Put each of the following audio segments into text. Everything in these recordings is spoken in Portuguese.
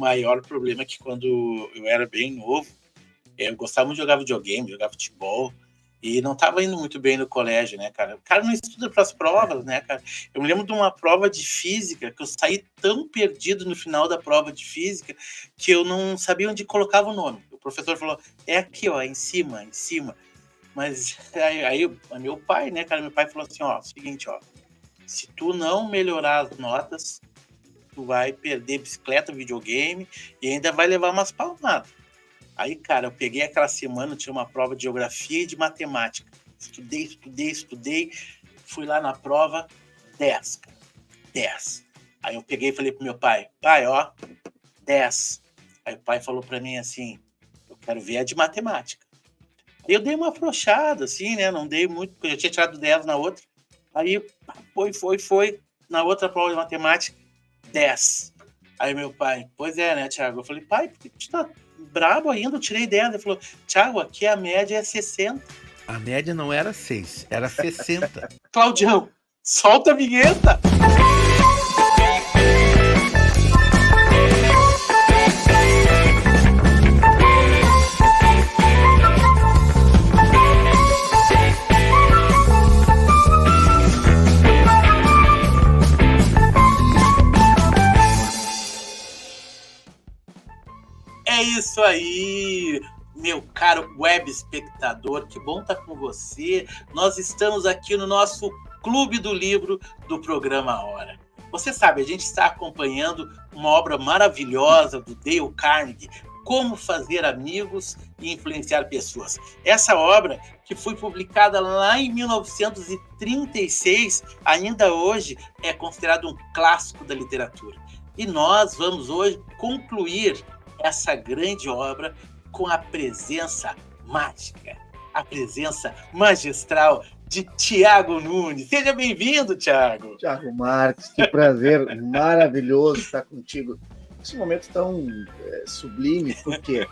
maior problema é que quando eu era bem novo, eu gostava muito de jogar videogame, jogar futebol, e não estava indo muito bem no colégio, né, cara? O cara não estuda para as provas, né, cara? Eu me lembro de uma prova de física, que eu saí tão perdido no final da prova de física, que eu não sabia onde colocava o nome. O professor falou, é aqui, ó, em cima, em cima. Mas aí meu pai, né, cara? Meu pai falou assim, ó, seguinte, ó, se tu não melhorar as notas, tu vai perder bicicleta, videogame e ainda vai levar umas palmadas. Aí, cara, eu peguei aquela semana, tinha uma prova de geografia e de matemática. Estudei. Fui lá na prova, 10, cara. 10. Aí eu peguei e falei pro meu pai, ó, 10. Aí o pai falou pra mim assim, eu quero ver a de matemática. Aí eu dei uma afrouxada, assim, né? Não dei muito, porque eu tinha tirado 10 na outra. Aí foi. Na outra prova de matemática, 10. Aí meu pai, pois é, né, Thiago? Eu falei, pai, por que tu tá brabo ainda? Eu tirei 10. Ele falou, Thiago, aqui a média é 60. A média não era 6, era 60. Claudião, solta a vinheta! É isso aí, meu caro web espectador, que bom estar com você. Nós estamos aqui no nosso Clube do Livro do programa Hora. Você sabe, a gente está acompanhando uma obra maravilhosa do Dale Carnegie, Como Fazer Amigos e Influenciar Pessoas. Essa obra, que foi publicada lá em 1936, ainda hoje é considerado um clássico da literatura. E nós vamos hoje concluir essa grande obra com a presença mágica, a presença magistral de Tiago Nunes. Seja bem-vindo, Tiago. Tiago Marques, que prazer maravilhoso estar contigo. Esse momento tão sublime, porque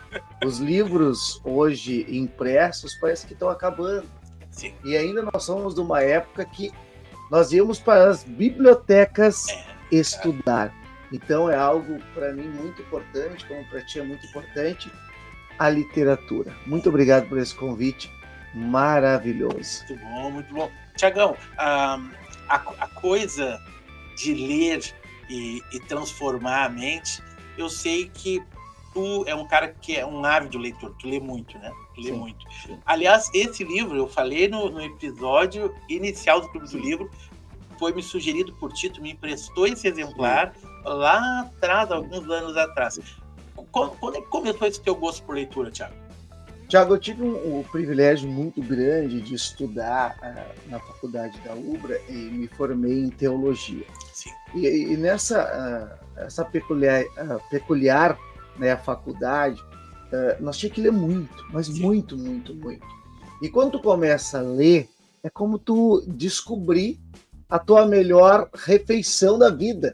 os livros hoje impressos parece que estão acabando. Sim. E ainda nós somos de uma época que nós íamos para as bibliotecas estudar. Então é algo para mim muito importante, como para ti é muito importante, a literatura. Muito obrigado por esse convite maravilhoso. Muito bom. Tiagão, a coisa de ler e transformar a mente, eu sei que tu é um cara que é um ávido leitor, tu lê muito, né? Tu lê muito. Sim. Aliás, esse livro, eu falei no episódio inicial do Clube do Livro, foi me sugerido por ti, tu me emprestou esse exemplar lá atrás, alguns anos atrás. Quando é que começou esse teu gosto por leitura, Tiago? Tiago, eu tive um privilégio muito grande de estudar na faculdade da UBRA e me formei em teologia. Sim. E nessa essa peculiar, né, faculdade, nós tínhamos que ler muito, mas sim, muito. E quando tu começa a ler, é como tu descobrir a tua melhor refeição da vida.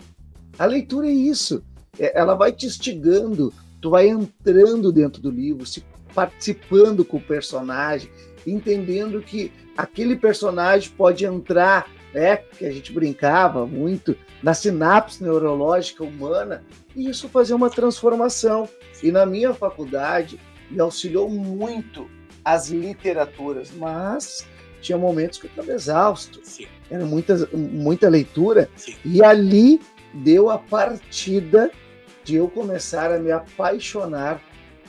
A leitura é isso. Ela vai te instigando, tu vai entrando dentro do livro, se participando com o personagem, entendendo que aquele personagem pode entrar, né, que a gente brincava muito, na sinapse neurológica humana, e isso fazer uma transformação. E na minha faculdade me auxiliou muito as literaturas, mas tinha momentos que eu estava exausto. Sim. Era muita leitura. Sim. E ali deu a partida de eu começar a me apaixonar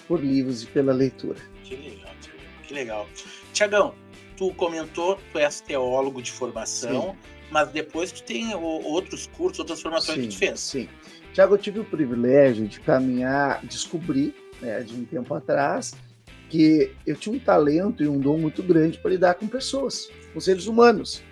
por livros e pela leitura. Que legal. Tiagão, tu comentou, tu és teólogo de formação, sim, mas depois tu tem outros cursos, outras formações, sim, que tu fez. Sim. Tiago, eu tive o privilégio de caminhar, descobrir, né, de um tempo atrás, que eu tinha um talento e um dom muito grande para lidar com pessoas, com seres humanos.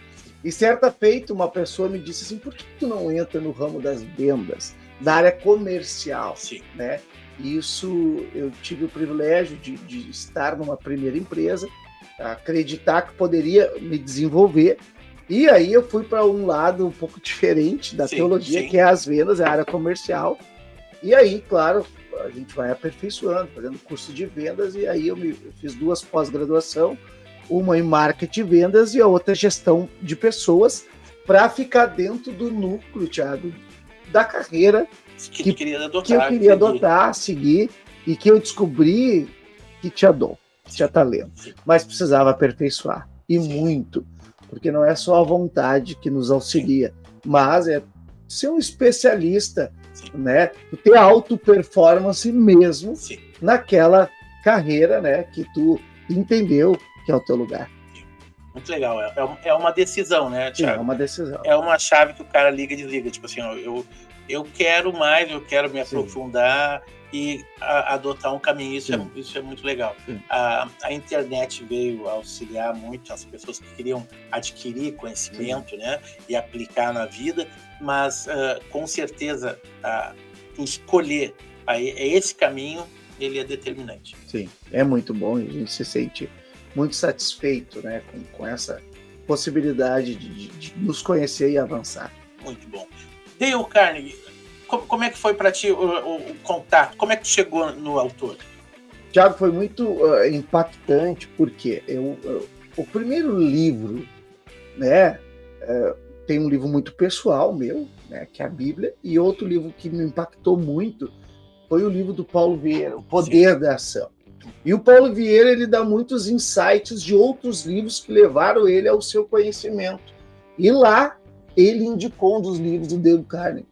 E certa feita, uma pessoa me disse assim, por que tu não entra no ramo das vendas, da área comercial? Sim. Né? Isso, eu tive o privilégio de estar numa primeira empresa, acreditar que poderia me desenvolver, e aí eu fui para um lado um pouco diferente da teologia, que é as vendas, a área comercial, e aí, claro, a gente vai aperfeiçoando, fazendo curso de vendas, e aí eu fiz 2 pós-graduação, uma em marketing e vendas e a outra gestão de pessoas, para ficar dentro do núcleo, Thiago, da carreira que tu queria adotar. Que eu queria adotar, seguir, e que eu descobri que tinha dom, que tinha talento, mas precisava aperfeiçoar, e muito, porque não é só a vontade que nos auxilia, mas é ser um especialista, né? Ter auto-performance mesmo naquela carreira, né, que tu entendeu que é o teu lugar. Muito legal, é uma decisão, né, Thiago? É uma decisão. É uma chave que o cara liga e desliga, tipo assim, ó, eu quero mais, eu quero me aprofundar e adotar um caminho, isso é muito legal. A internet veio auxiliar muito as pessoas que queriam adquirir conhecimento, né, e aplicar na vida, mas com certeza escolher esse caminho, ele é determinante. Sim, é muito bom, a gente se sente muito satisfeito, né, com essa possibilidade de nos conhecer e avançar. Muito bom. Dale Carnegie, como é que foi para ti o contato? Como é que tu chegou no autor? Tiago, foi muito impactante, porque o primeiro livro, né, tem um livro muito pessoal meu, né, que é a Bíblia, e outro livro que me impactou muito foi o livro do Paulo Vieira, O Poder da Ação. E o Paulo Vieira, ele dá muitos insights de outros livros que levaram ele ao seu conhecimento. E lá, ele indicou um dos livros do Dale Carnegie.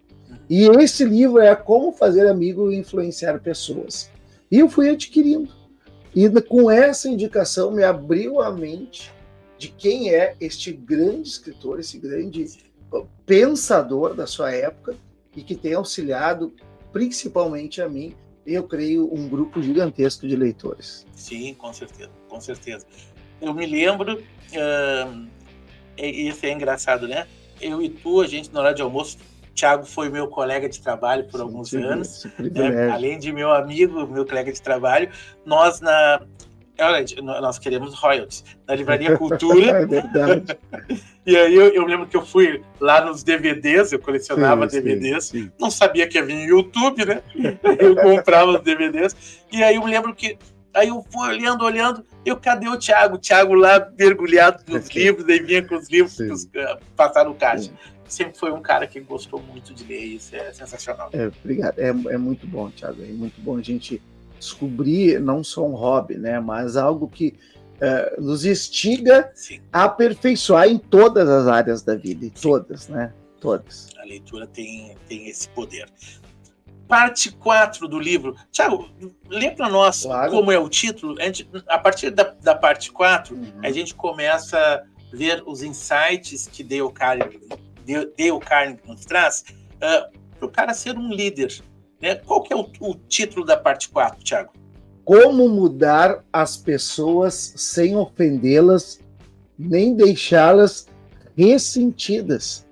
E esse livro é Como Fazer Amigo e Influenciar Pessoas. E eu fui adquirindo. E com essa indicação me abriu a mente de quem é este grande escritor, esse grande pensador da sua época e que tem auxiliado principalmente a mim, eu creio, um grupo gigantesco de leitores. Sim, com certeza, com certeza. Eu me lembro, isso é engraçado, né? Eu e tu, a gente, na hora de almoço, Thiago foi meu colega de trabalho por alguns anos, né? Além de meu amigo, meu colega de trabalho, nós queremos royalties na Livraria Cultura. É verdade. E aí eu lembro que eu fui lá nos DVDs, eu colecionava DVDs, sim. Não sabia que havia YouTube, né? Eu comprava os DVDs, e aí eu me lembro que aí eu fui olhando, cadê o Thiago? O Thiago lá mergulhado nos livros, aí vinha com os livros passaram no caixa. Sim. Sempre foi um cara que gostou muito de ler, isso é sensacional. Obrigado, é muito bom, Thiago, é muito bom a gente descobrir não só um hobby, né, mas algo que nos instiga a aperfeiçoar em todas as áreas da vida, em todas, né? Todas. A leitura tem esse poder. Parte 4 do livro. Thiago, lê para nós como é o título. A partir da parte 4, a gente começa a ver os insights que Dale Carnegie nos traz para o cara ser um líder. Né? Qual que é o título da parte 4, Thiago? Como mudar as pessoas sem ofendê-las, nem deixá-las ressentidas.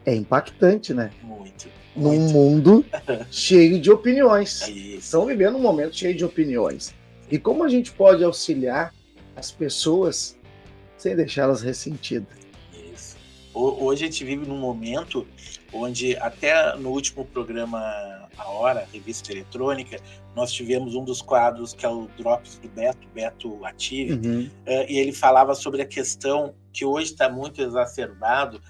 É impactante, né? Muito. Num mundo cheio de opiniões. Estão vivendo um momento cheio de opiniões. E como a gente pode auxiliar as pessoas sem deixá-las ressentidas? Isso. Hoje a gente vive num momento onde até no último programa A Hora, Revista Eletrônica, nós tivemos um dos quadros que é o Drops do Beto Ative, e ele falava sobre a questão que hoje está muito exacerbado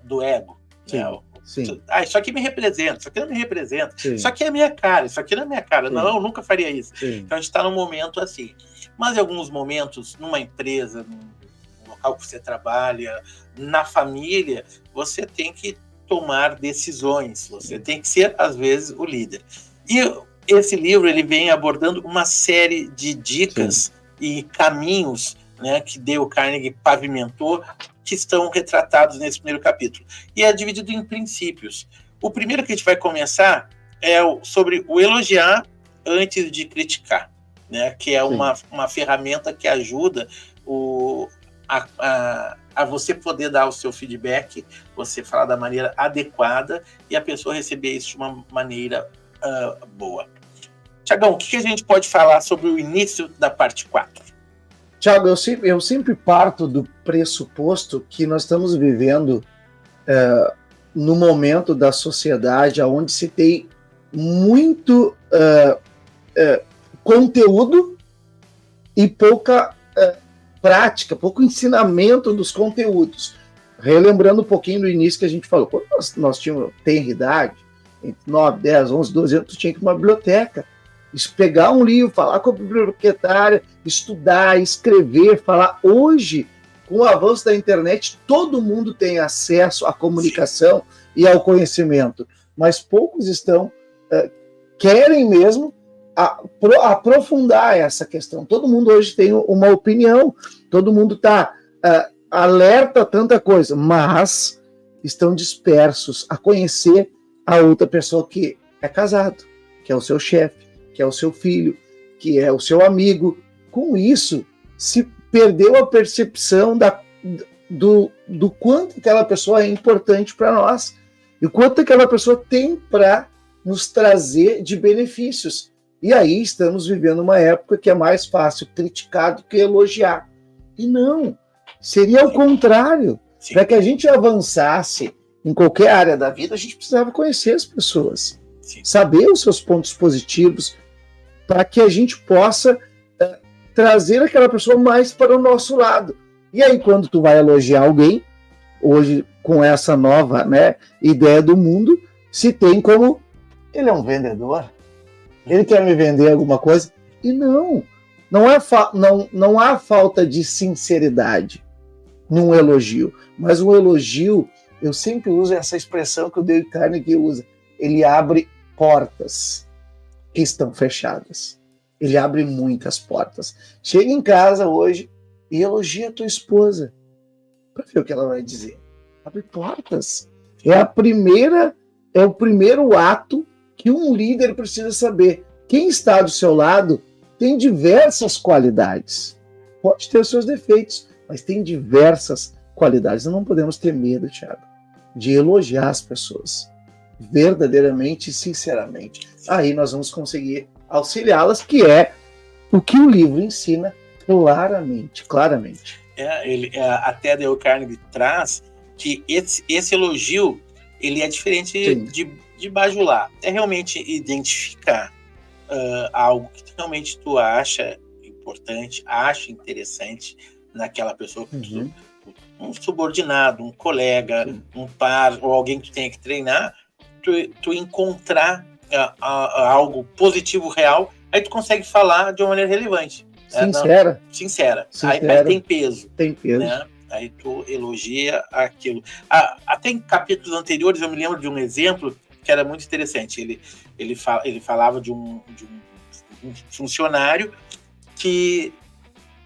do ego. Sim. Né? Sim. Isso aqui me representa, isso aqui não me representa, Sim. Isso aqui é minha cara, isso aqui não é minha cara. Sim. Não, eu nunca faria isso. Sim. Então a gente está num momento assim. Mas em alguns momentos, numa empresa, num local que você trabalha, na família, você tem que tomar decisões, você tem que ser, às vezes, o líder. E esse livro ele vem abordando uma série de dicas e caminhos, né, que Dale Carnegie pavimentou, que estão retratados nesse primeiro capítulo. E é dividido em princípios. O primeiro que a gente vai começar é sobre o elogiar antes de criticar, né, que é uma ferramenta que ajuda a você poder dar o seu feedback, você falar da maneira adequada e a pessoa receber isso de uma maneira boa. Tiagão, o que a gente pode falar sobre o início da parte 4? Tiago, eu sempre parto do pressuposto que nós estamos vivendo no momento da sociedade onde se tem muito conteúdo e pouca prática, pouco ensinamento dos conteúdos. Relembrando um pouquinho do início que a gente falou, quando nós tínhamos tenridade, entre 9, 10, 11, 12 anos, tu tinha que ir para uma biblioteca, pegar um livro, falar com a bibliotecária, estudar, escrever, falar. Hoje, com o avanço da internet, todo mundo tem acesso à comunicação e ao conhecimento, mas poucos querem mesmo aprofundar essa questão. Todo mundo hoje tem uma opinião, todo mundo está alerta a tanta coisa, mas estão dispersos a conhecer a outra pessoa que é casado, que é o seu chefe, que é o seu filho, que é o seu amigo. Com isso, se perdeu a percepção do quanto aquela pessoa é importante para nós e o quanto aquela pessoa tem para nos trazer de benefícios. E aí estamos vivendo uma época que é mais fácil criticar do que elogiar. E não, seria o contrário. Para que a gente avançasse em qualquer área da vida, a gente precisava conhecer as pessoas, saber os seus pontos positivos, para que a gente possa trazer aquela pessoa mais para o nosso lado. E aí, quando tu vai elogiar alguém, hoje, com essa nova, né, ideia do mundo, se tem como, ele é um vendedor, ele quer me vender alguma coisa, e não há falta de sinceridade num elogio, mas um elogio, eu sempre uso essa expressão que o Dale Carnegie usa, ele abre portas que estão fechadas. Ele abre muitas portas. Chega em casa hoje e elogia a tua esposa, para ver o que ela vai dizer. Abre portas. É o primeiro ato que um líder precisa saber. Quem está do seu lado tem diversas qualidades. Pode ter os seus defeitos, mas tem diversas qualidades. Nós não podemos ter medo, Thiago, de elogiar as pessoas, verdadeiramente e sinceramente. Aí nós vamos conseguir auxiliá-las, que é o que o livro ensina claramente. Até Dale Carnegie traz que esse elogio ele é diferente de bajular. É realmente identificar algo que realmente tu acha importante, acha interessante naquela pessoa, um subordinado, um colega, um par, ou alguém que tu tenha que treinar, tu encontrar algo positivo, real, aí tu consegue falar de uma maneira relevante. Sincera. Aí tem peso. Tem peso. Né? Aí tu elogia aquilo. Até em capítulos anteriores eu me lembro de um exemplo que era muito interessante. Ele falava de um funcionário que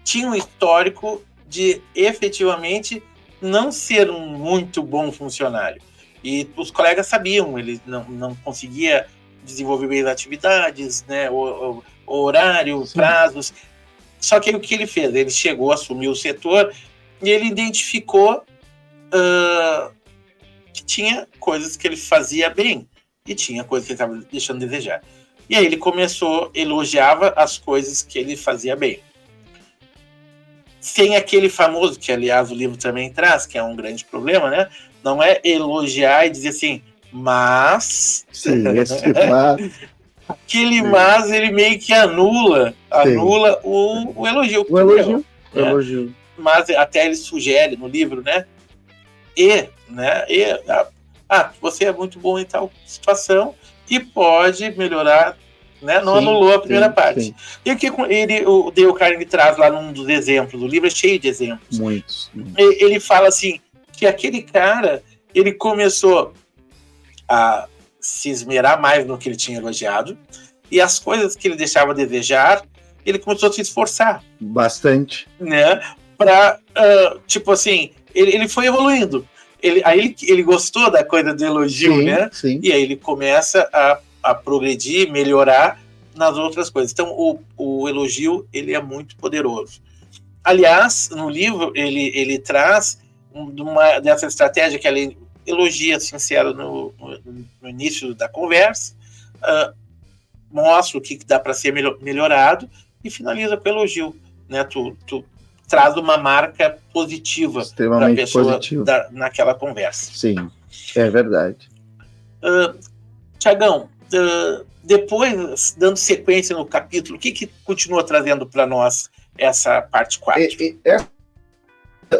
tinha um histórico de efetivamente não ser um muito bom funcionário. E os colegas sabiam, ele não conseguia desenvolver bem as atividades, né, o horário, prazos. Só que aí o que ele fez? Ele chegou, assumiu o setor e ele identificou que tinha coisas que ele fazia bem e tinha coisas que ele estava deixando a desejar. E aí ele elogiava as coisas que ele fazia bem. Sem aquele famoso, que aliás o livro também traz, que é um grande problema, né? Não é elogiar e dizer assim, mas... Sim, esse mas... Aquele mas, ele meio que anula o elogio. O elogio. Mas até ele sugere no livro, né? Você é muito bom em tal situação e pode melhorar, né? Não anulou a primeira parte. Sim. E o que o Dale Carnegie traz lá num dos exemplos, o livro é cheio de exemplos. Muitos. Ele fala assim, que aquele cara, ele começou a se esmerar mais no que ele tinha elogiado, e as coisas que ele deixava a desejar, ele começou a se esforçar. Bastante. Né? Pra, tipo assim, ele foi evoluindo. Ele gostou da coisa do elogio, né? Sim. E aí ele começa a progredir, melhorar nas outras coisas. Então, o elogio, ele é muito poderoso. Aliás, no livro, ele traz dessa estratégia que ele elogia sincero no início da conversa, mostra o que dá para ser melhorado e finaliza com o elogio. Né? Tu traz uma marca positiva para a pessoa naquela conversa. Sim, é verdade. Tiagão, depois, dando sequência no capítulo, o que continua trazendo para nós essa parte 4?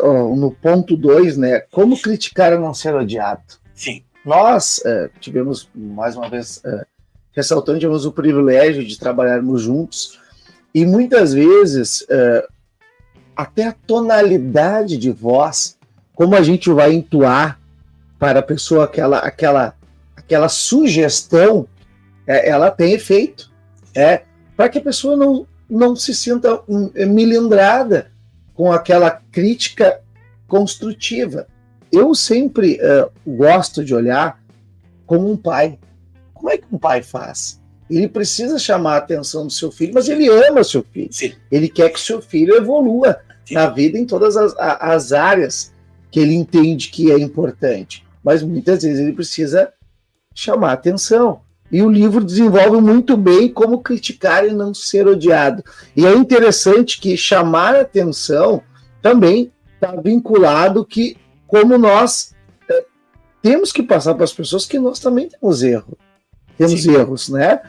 No ponto 2, né? Como criticar e não ser odiado. Sim. Nós tivemos, mais uma vez, ressaltando, tivemos o privilégio de trabalharmos juntos, e muitas vezes, até a tonalidade de voz, como a gente vai entoar para a pessoa aquela sugestão, ela tem efeito, para que a pessoa não se sinta melindrada com aquela crítica construtiva. Eu sempre gosto de olhar como um pai. Como é que um pai faz? Ele precisa chamar a atenção do seu filho, mas ele ama o seu filho. Sim. Ele quer que o seu filho evolua na vida em todas as áreas que ele entende que é importante. Mas muitas vezes ele precisa chamar a atenção. E o livro desenvolve muito bem como criticar e não ser odiado. E é interessante que chamar a atenção também está vinculado que, como nós temos que passar para as pessoas que nós também temos erros, né?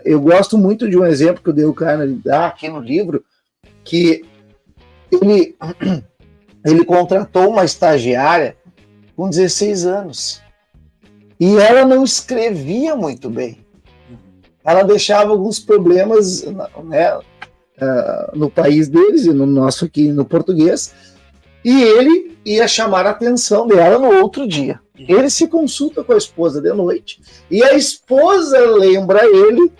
Eu gosto muito de um exemplo que o Dale Carnegie dá aqui no livro, que ele contratou uma estagiária com 16 anos e ela não escrevia muito bem. Ela deixava alguns problemas, né, no país deles e no nosso aqui no português, e ele ia chamar a atenção dela no outro dia. Ele se consulta com a esposa de noite e a esposa lembra ele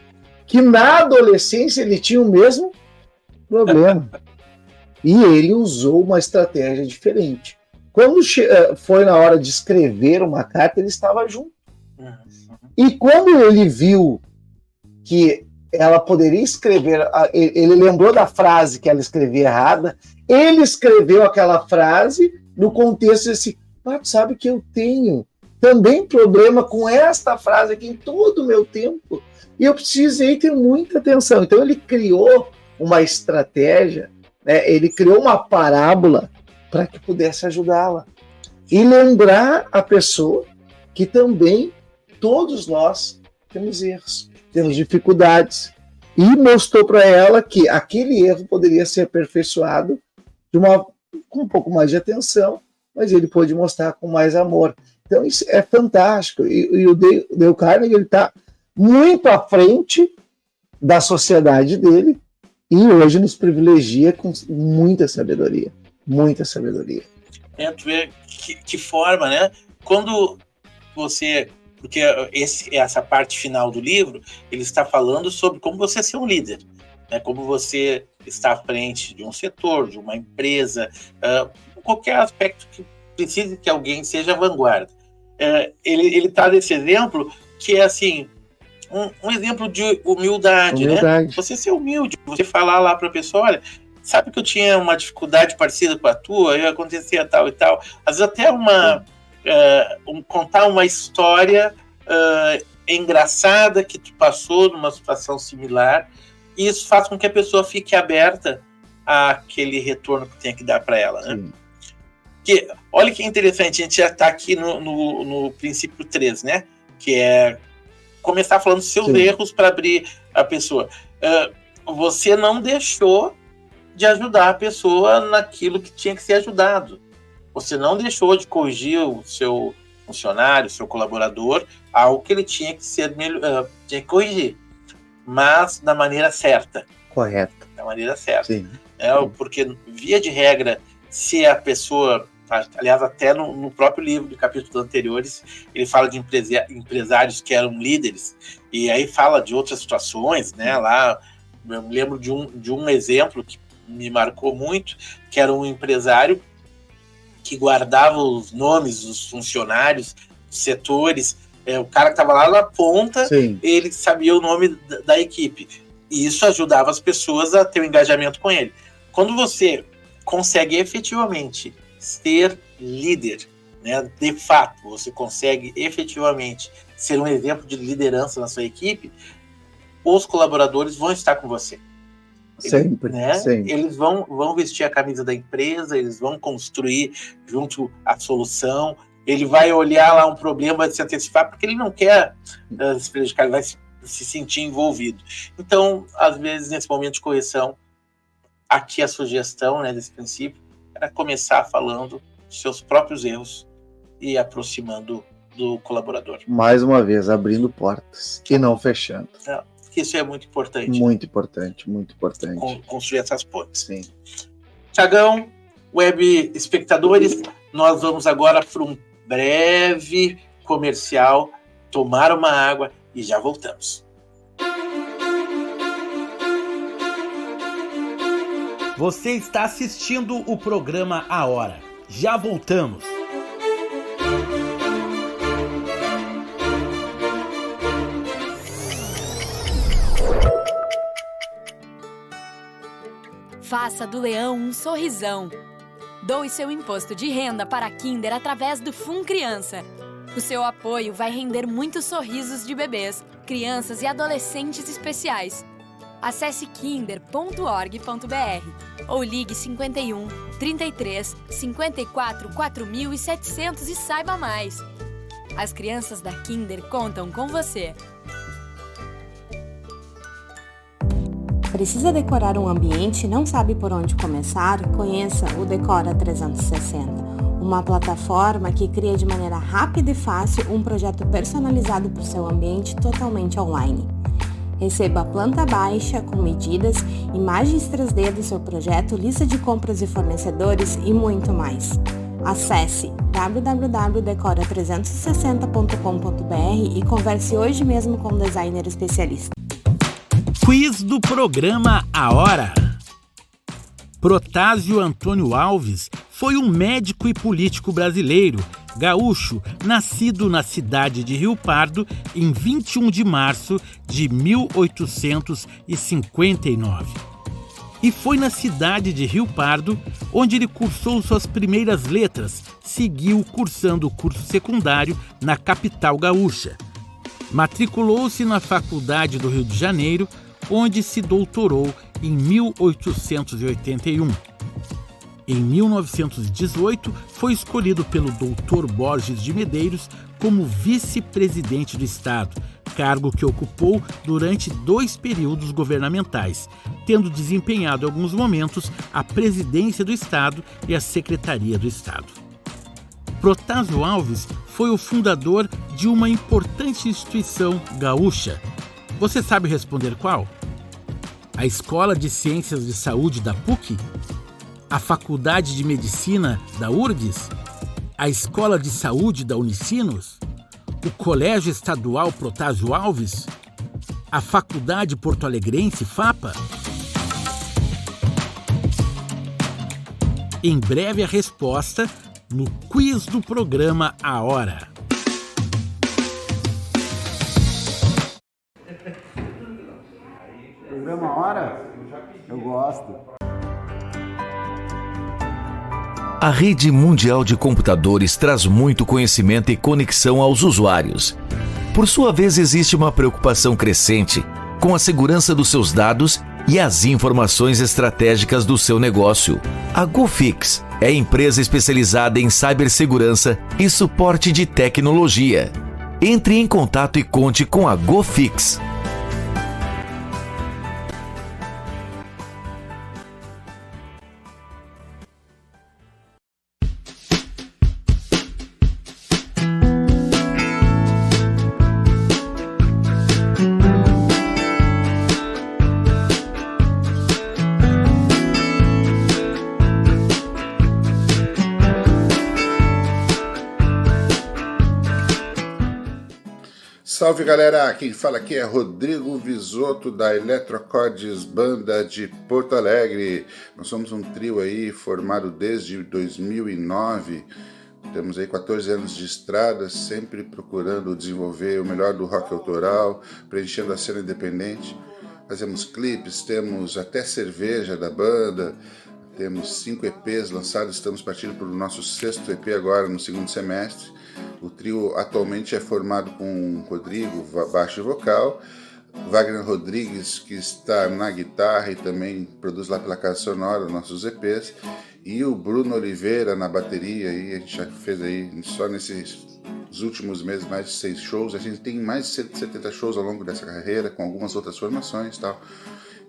que na adolescência ele tinha o mesmo problema. E ele usou uma estratégia diferente. Quando foi na hora de escrever uma carta, ele estava junto. E quando ele viu que ela poderia escrever, ele lembrou da frase que ela escrevia errada, ele escreveu aquela frase no contexto desse, tu sabe que eu tenho também problema com esta frase aqui em todo o meu tempo, e eu precisei ter muita atenção. Então ele criou uma estratégia, né? Ele criou uma parábola para que pudesse ajudá-la. E lembrar a pessoa que também todos nós temos erros, temos dificuldades. E mostrou para ela que aquele erro poderia ser aperfeiçoado com um pouco mais de atenção, mas ele pôde mostrar com mais amor. Então isso é fantástico. E o Dale Carnegie está muito à frente da sociedade dele e hoje nos privilegia com muita sabedoria. Muita sabedoria. Tu vê que forma, né? Quando você... Porque essa parte final do livro, ele está falando sobre como você ser um líder, né? Como você está à frente de um setor, de uma empresa, qualquer aspecto que precise que alguém seja vanguarda. Ele traz esse exemplo que é assim, um exemplo de humildade, né? Você ser humilde, você falar lá para a pessoa, olha, sabe que eu tinha uma dificuldade parecida com a tua, eu acontecia tal e tal. Às vezes até contar uma história engraçada que tu passou numa situação similar, e isso faz com que a pessoa fique aberta àquele retorno que tem que dar para ela, né? Que, olha que interessante, a gente já está aqui no princípio 3, né? Que é começar falando dos seus erros para abrir a pessoa. Você não deixou de ajudar a pessoa naquilo que tinha que ser ajudado. Você não deixou de corrigir o seu funcionário, o seu colaborador, algo que ele tinha que ser tinha que corrigir, mas da maneira certa. Correta. Da maneira certa. Sim. Porque, via de regra, se a pessoa... Aliás, até no próprio livro, de capítulos anteriores, ele fala de empresários que eram líderes, e aí fala de outras situações, né? Lá, eu me lembro de um exemplo que me marcou muito, que era um empresário que guardava os nomes dos funcionários, dos setores, o cara que estava lá na ponta, ele sabia o nome da equipe, e isso ajudava as pessoas a ter um engajamento com ele. Quando você consegue efetivamente ser líder, né, de fato, você consegue efetivamente ser um exemplo de liderança na sua equipe, os colaboradores vão estar com você. Sempre, né? sempre. Eles vão vestir a camisa da empresa, eles vão construir junto a solução, ele vai olhar lá um problema, vai se antecipar, porque ele não quer se prejudicar, ele vai se sentir envolvido. Então, às vezes, nesse momento de correção, aqui a sugestão, né, desse princípio era começar falando dos seus próprios erros e aproximando do colaborador. Mais uma vez, abrindo portas e não fechando. Isso é muito importante. Muito importante, muito importante. Construir essas pontes. Sim. Tiagão, web espectadores, nós vamos agora para um breve comercial, tomar uma água e já voltamos. Você está assistindo o programa A Hora. Já voltamos. Faça do leão um sorrisão. Doe seu imposto de renda para a Kinder através do Fun Criança. O seu apoio vai render muitos sorrisos de bebês, crianças e adolescentes especiais. Acesse kinder.org.br ou ligue 51 33 54 4700 e saiba mais. As crianças da Kinder contam com você. Precisa decorar um ambiente e não sabe por onde começar? Conheça o Decora 360, uma plataforma que cria de maneira rápida e fácil um projeto personalizado para o seu ambiente totalmente online. Receba a planta baixa com medidas, imagens 3D do seu projeto, lista de compras e fornecedores e muito mais. Acesse www.decora360.com.br e converse hoje mesmo com um designer especialista. Quiz do programa A Hora. Protásio Antônio Alves foi um médico e político brasileiro, gaúcho, nascido na cidade de Rio Pardo em 21 de março de 1859. E foi na cidade de Rio Pardo onde ele cursou suas primeiras letras, seguiu cursando o curso secundário na capital gaúcha. Matriculou-se na Faculdade do Rio de Janeiro, onde se doutorou em 1881. Em 1918, foi escolhido pelo Dr. Borges de Medeiros como vice-presidente do Estado, cargo que ocupou durante 2 períodos governamentais, tendo desempenhado em alguns momentos a presidência do Estado e a secretaria do Estado. Protásio Alves foi o fundador de uma importante instituição gaúcha. Você sabe responder qual? A Escola de Ciências de Saúde da PUC? A Faculdade de Medicina da URGS? A Escola de Saúde da Unicinos? O Colégio Estadual Protásio Alves? A Faculdade Porto Alegrense FAPA? Em breve a resposta no quiz do programa A Hora. Programa A Hora? Eu gosto. A rede mundial de computadores traz muito conhecimento e conexão aos usuários. Por sua vez, existe uma preocupação crescente com a segurança dos seus dados e as informações estratégicas do seu negócio. A GoFix é empresa especializada em cibersegurança e suporte de tecnologia. Entre em contato e conte com a GoFix. Salve galera, quem fala aqui é Rodrigo Visoto da Eletrocordes Banda de Porto Alegre. Nós somos um trio aí formado desde 2009, temos aí 14 anos de estrada, sempre procurando desenvolver o melhor do rock autoral, preenchendo a cena independente. Fazemos clipes, temos até cerveja da banda, temos 5 EPs lançados, estamos partindo para o nosso 6º EP agora no segundo semestre. O trio atualmente é formado com Rodrigo, baixo e vocal, Wagner Rodrigues, que está na guitarra e também produz lá pela Casa Sonora nossos EPs, e o Bruno Oliveira na bateria. E a gente já fez aí, só nesses últimos meses, mais de 6 shows. A gente tem mais de 170 shows ao longo dessa carreira, com algumas outras formações e tal.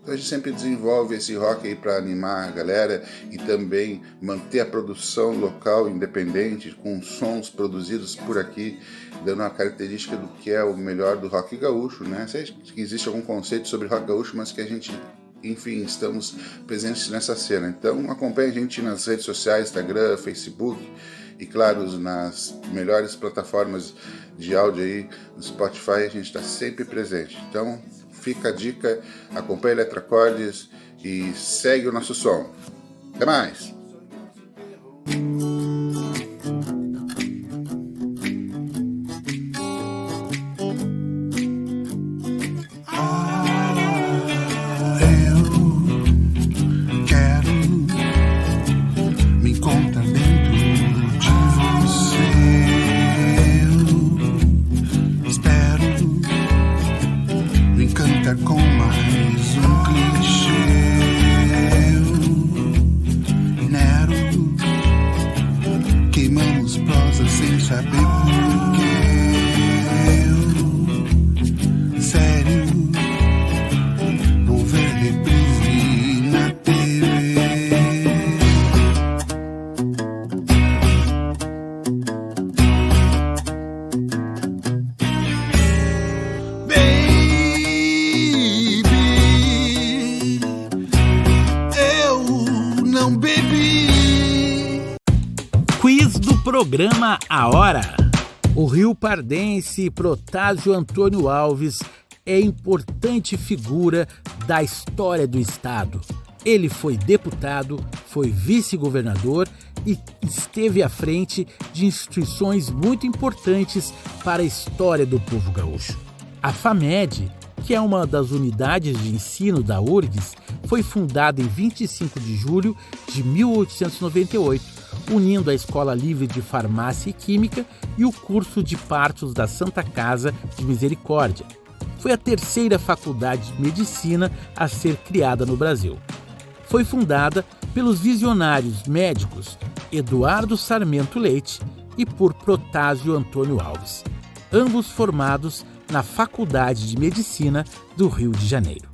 Então a gente sempre desenvolve esse rock aí para animar a galera e também manter a produção local independente, com sons produzidos por aqui, dando uma característica do que é o melhor do rock gaúcho, né? Sei que existe algum conceito sobre rock gaúcho, mas que a gente, enfim, estamos presentes nessa cena. Então acompanhe a gente nas redes sociais, Instagram, Facebook e, claro, nas melhores plataformas de áudio aí, no Spotify, a gente está sempre presente. Então fica a dica, acompanhe Eletroacordes e segue o nosso som. Até mais! Programa A Hora. O riopardense Protásio Antônio Alves é importante figura da história do estado. Ele foi deputado, foi vice-governador e esteve à frente de instituições muito importantes para a história do povo gaúcho. A FAMED, que é uma das unidades de ensino da URGS, foi fundada em 25 de julho de 1898, unindo a Escola Livre de Farmácia e Química e o curso de partos da Santa Casa de Misericórdia. Foi a terceira faculdade de medicina a ser criada no Brasil. Foi fundada pelos visionários médicos Eduardo Sarmento Leite e por Protásio Antônio Alves, ambos formados na Faculdade de Medicina do Rio de Janeiro.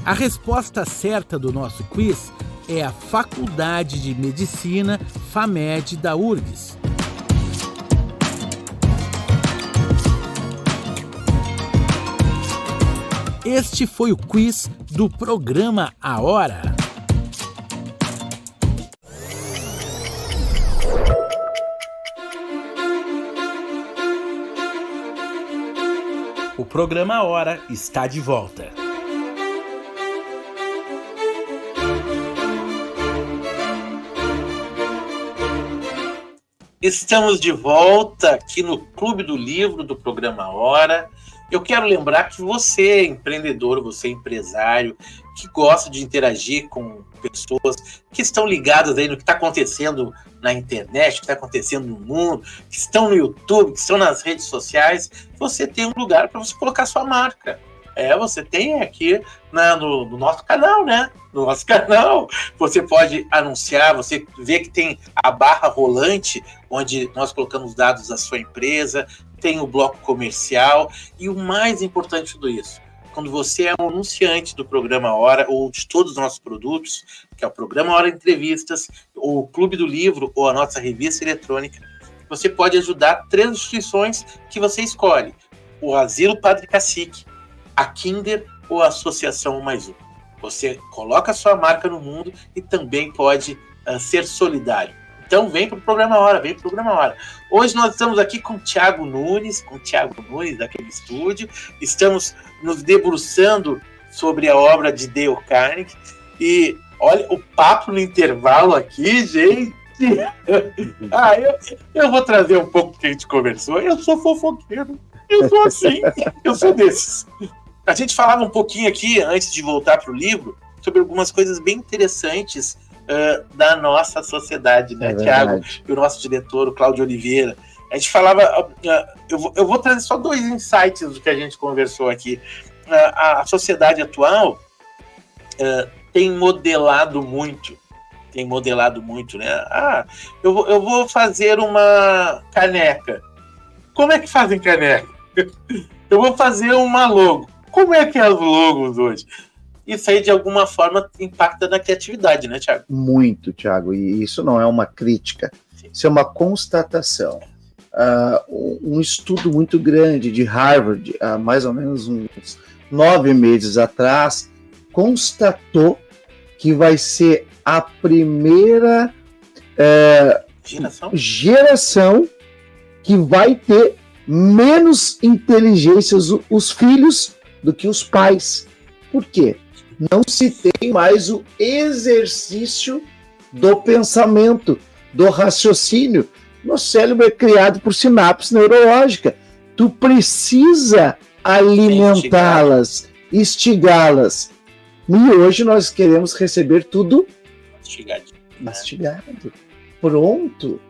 A resposta certa do nosso quiz é a Faculdade de Medicina FAMED da URGS. Este foi o quiz do programa A Hora. O programa A Hora está de volta. Estamos de volta aqui no Clube do Livro do programa Hora. Eu quero lembrar que você é empreendedor, você é empresário, que gosta de interagir com pessoas que estão ligadas aí no que está acontecendo na internet, que está acontecendo no mundo, que estão no YouTube, que estão nas redes sociais. Você tem um lugar para você colocar sua marca. Você tem aqui no nosso canal, né? No nosso canal, você pode anunciar, você vê que tem a barra rolante, onde nós colocamos dados da sua empresa, tem o bloco comercial, e o mais importante de tudo isso, quando você é um anunciante do programa Hora, ou de todos os nossos produtos, que é o programa Hora Entrevistas, ou o Clube do Livro, ou a nossa revista eletrônica, você pode ajudar 3 instituições que você escolhe: o Asilo Padre Cacique, a Kinder ou a Associação Mais Um. Você coloca a sua marca no mundo e também pode ser solidário. Então vem para o programa Hora, vem para o programa Hora. Hoje nós estamos aqui com o Thiago Nunes daquele estúdio. Estamos nos debruçando sobre a obra de Dale Carnegie. E olha o papo no intervalo aqui, gente. Eu vou trazer um pouco do que a gente conversou. Eu sou fofoqueiro. Eu sou assim. Eu sou desses. A gente falava um pouquinho aqui, antes de voltar para o livro, sobre algumas coisas bem interessantes da nossa sociedade, né, Thiago? E o nosso diretor, o Cláudio Oliveira. A gente falava... eu vou trazer só 2 insights do que a gente conversou aqui. A sociedade atual tem modelado muito, né? Eu vou fazer uma caneca. Como é que fazem caneca? Eu vou fazer uma logo. Como é que é as logos hoje? isso aí de alguma forma impacta na criatividade, né, Thiago? Muito, Thiago, e isso não é uma crítica, isso é uma constatação. Um estudo muito grande de Harvard, há mais ou menos uns 9 meses atrás, constatou que vai ser a primeira geração que vai ter menos inteligência os filhos do que os pais. Por quê? Não se tem mais o exercício do pensamento, do raciocínio. Nosso cérebro é criado por sinapse neurológica. Tu precisa alimentá-las, instigá-las. E hoje nós queremos receber tudo mastigado, pronto.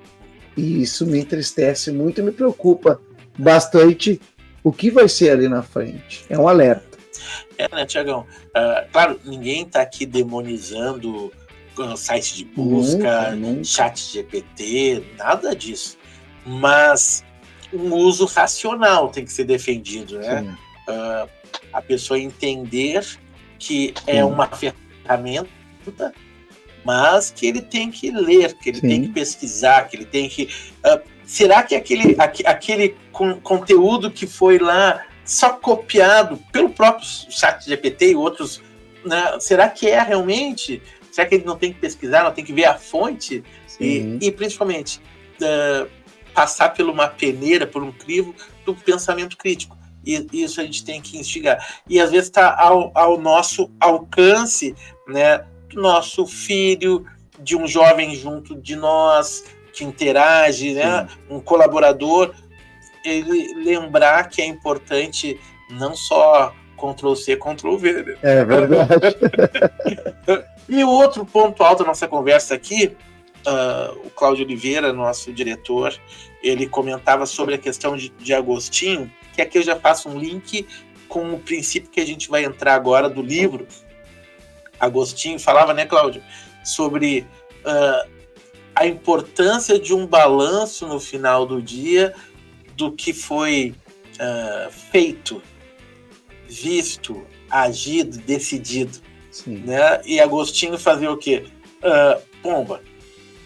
E isso me entristece muito e me preocupa bastante o que vai ser ali na frente. É um alerta. Né, Tiagão? Claro, ninguém está aqui demonizando site de busca, nunca. chat GPT, nada disso. Mas um uso racional tem que ser defendido, né? A pessoa entender que é uma ferramenta, mas que ele tem que ler, que ele tem que pesquisar, que ele tem que... será que aquele conteúdo que foi lá só copiado pelo próprio chat GPT e outros, né, será que é realmente? Será que ele não tem que pesquisar, não tem que ver a fonte? E principalmente, passar por uma peneira, por um crivo do pensamento crítico. E isso a gente tem que instigar. E às vezes está ao nosso alcance, né, do nosso filho, de um jovem junto de nós, que interage, né, um colaborador, ele lembrar que é importante não só Ctrl+C, Ctrl+V. Né? É verdade. E o outro ponto alto da nossa conversa aqui, o Cláudio Oliveira, nosso diretor, ele comentava sobre a questão de Agostinho, que aqui eu já faço um link com o princípio que a gente vai entrar agora do livro. Agostinho falava, né, Cláudio, sobre a importância de um balanço no final do dia do que foi feito, visto, agido, decidido. Né? E Agostinho fazia o quê? Pomba,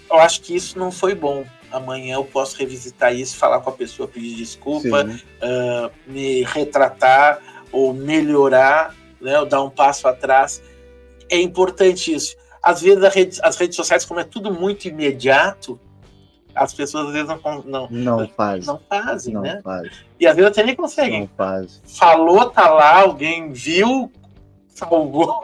eu acho que isso não foi bom. Amanhã eu posso revisitar isso, falar com a pessoa, pedir desculpa, me retratar ou melhorar, né, ou dar um passo atrás. É importante isso. Às vezes as redes sociais, como é tudo muito imediato, as pessoas às vezes não fazem, né? E às vezes até nem conseguem. Não fazem. Falou, tá lá, alguém viu, salvou,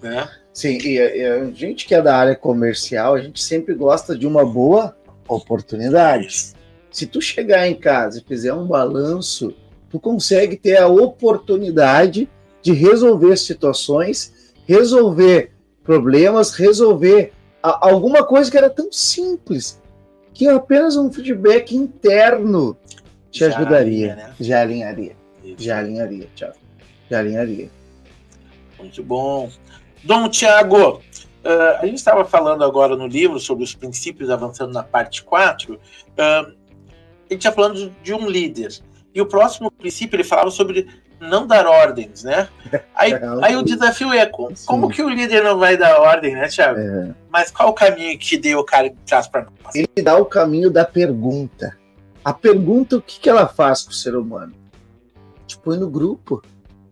né? Sim, e a gente que é da área comercial, a gente sempre gosta de uma boa oportunidade. Se tu chegar em casa e fizer um balanço, tu consegue ter a oportunidade de resolver situações, resolver problemas, resolver alguma coisa que era tão simples, que apenas um feedback interno te ajudaria. Né? Já alinharia, Thiago. Já alinharia. Muito bom. Dom Tiago, a gente estava falando agora no livro sobre os princípios, avançando na parte 4, a gente está falando de um líder. E o próximo princípio ele falava sobre não dar ordens, né? Aí o desafio é como que o líder não vai dar ordem, né, Thiago? Mas qual o caminho que o cara traz para nós? Ele dá o caminho da pergunta. A pergunta, o que ela faz com o ser humano? Te põe no grupo,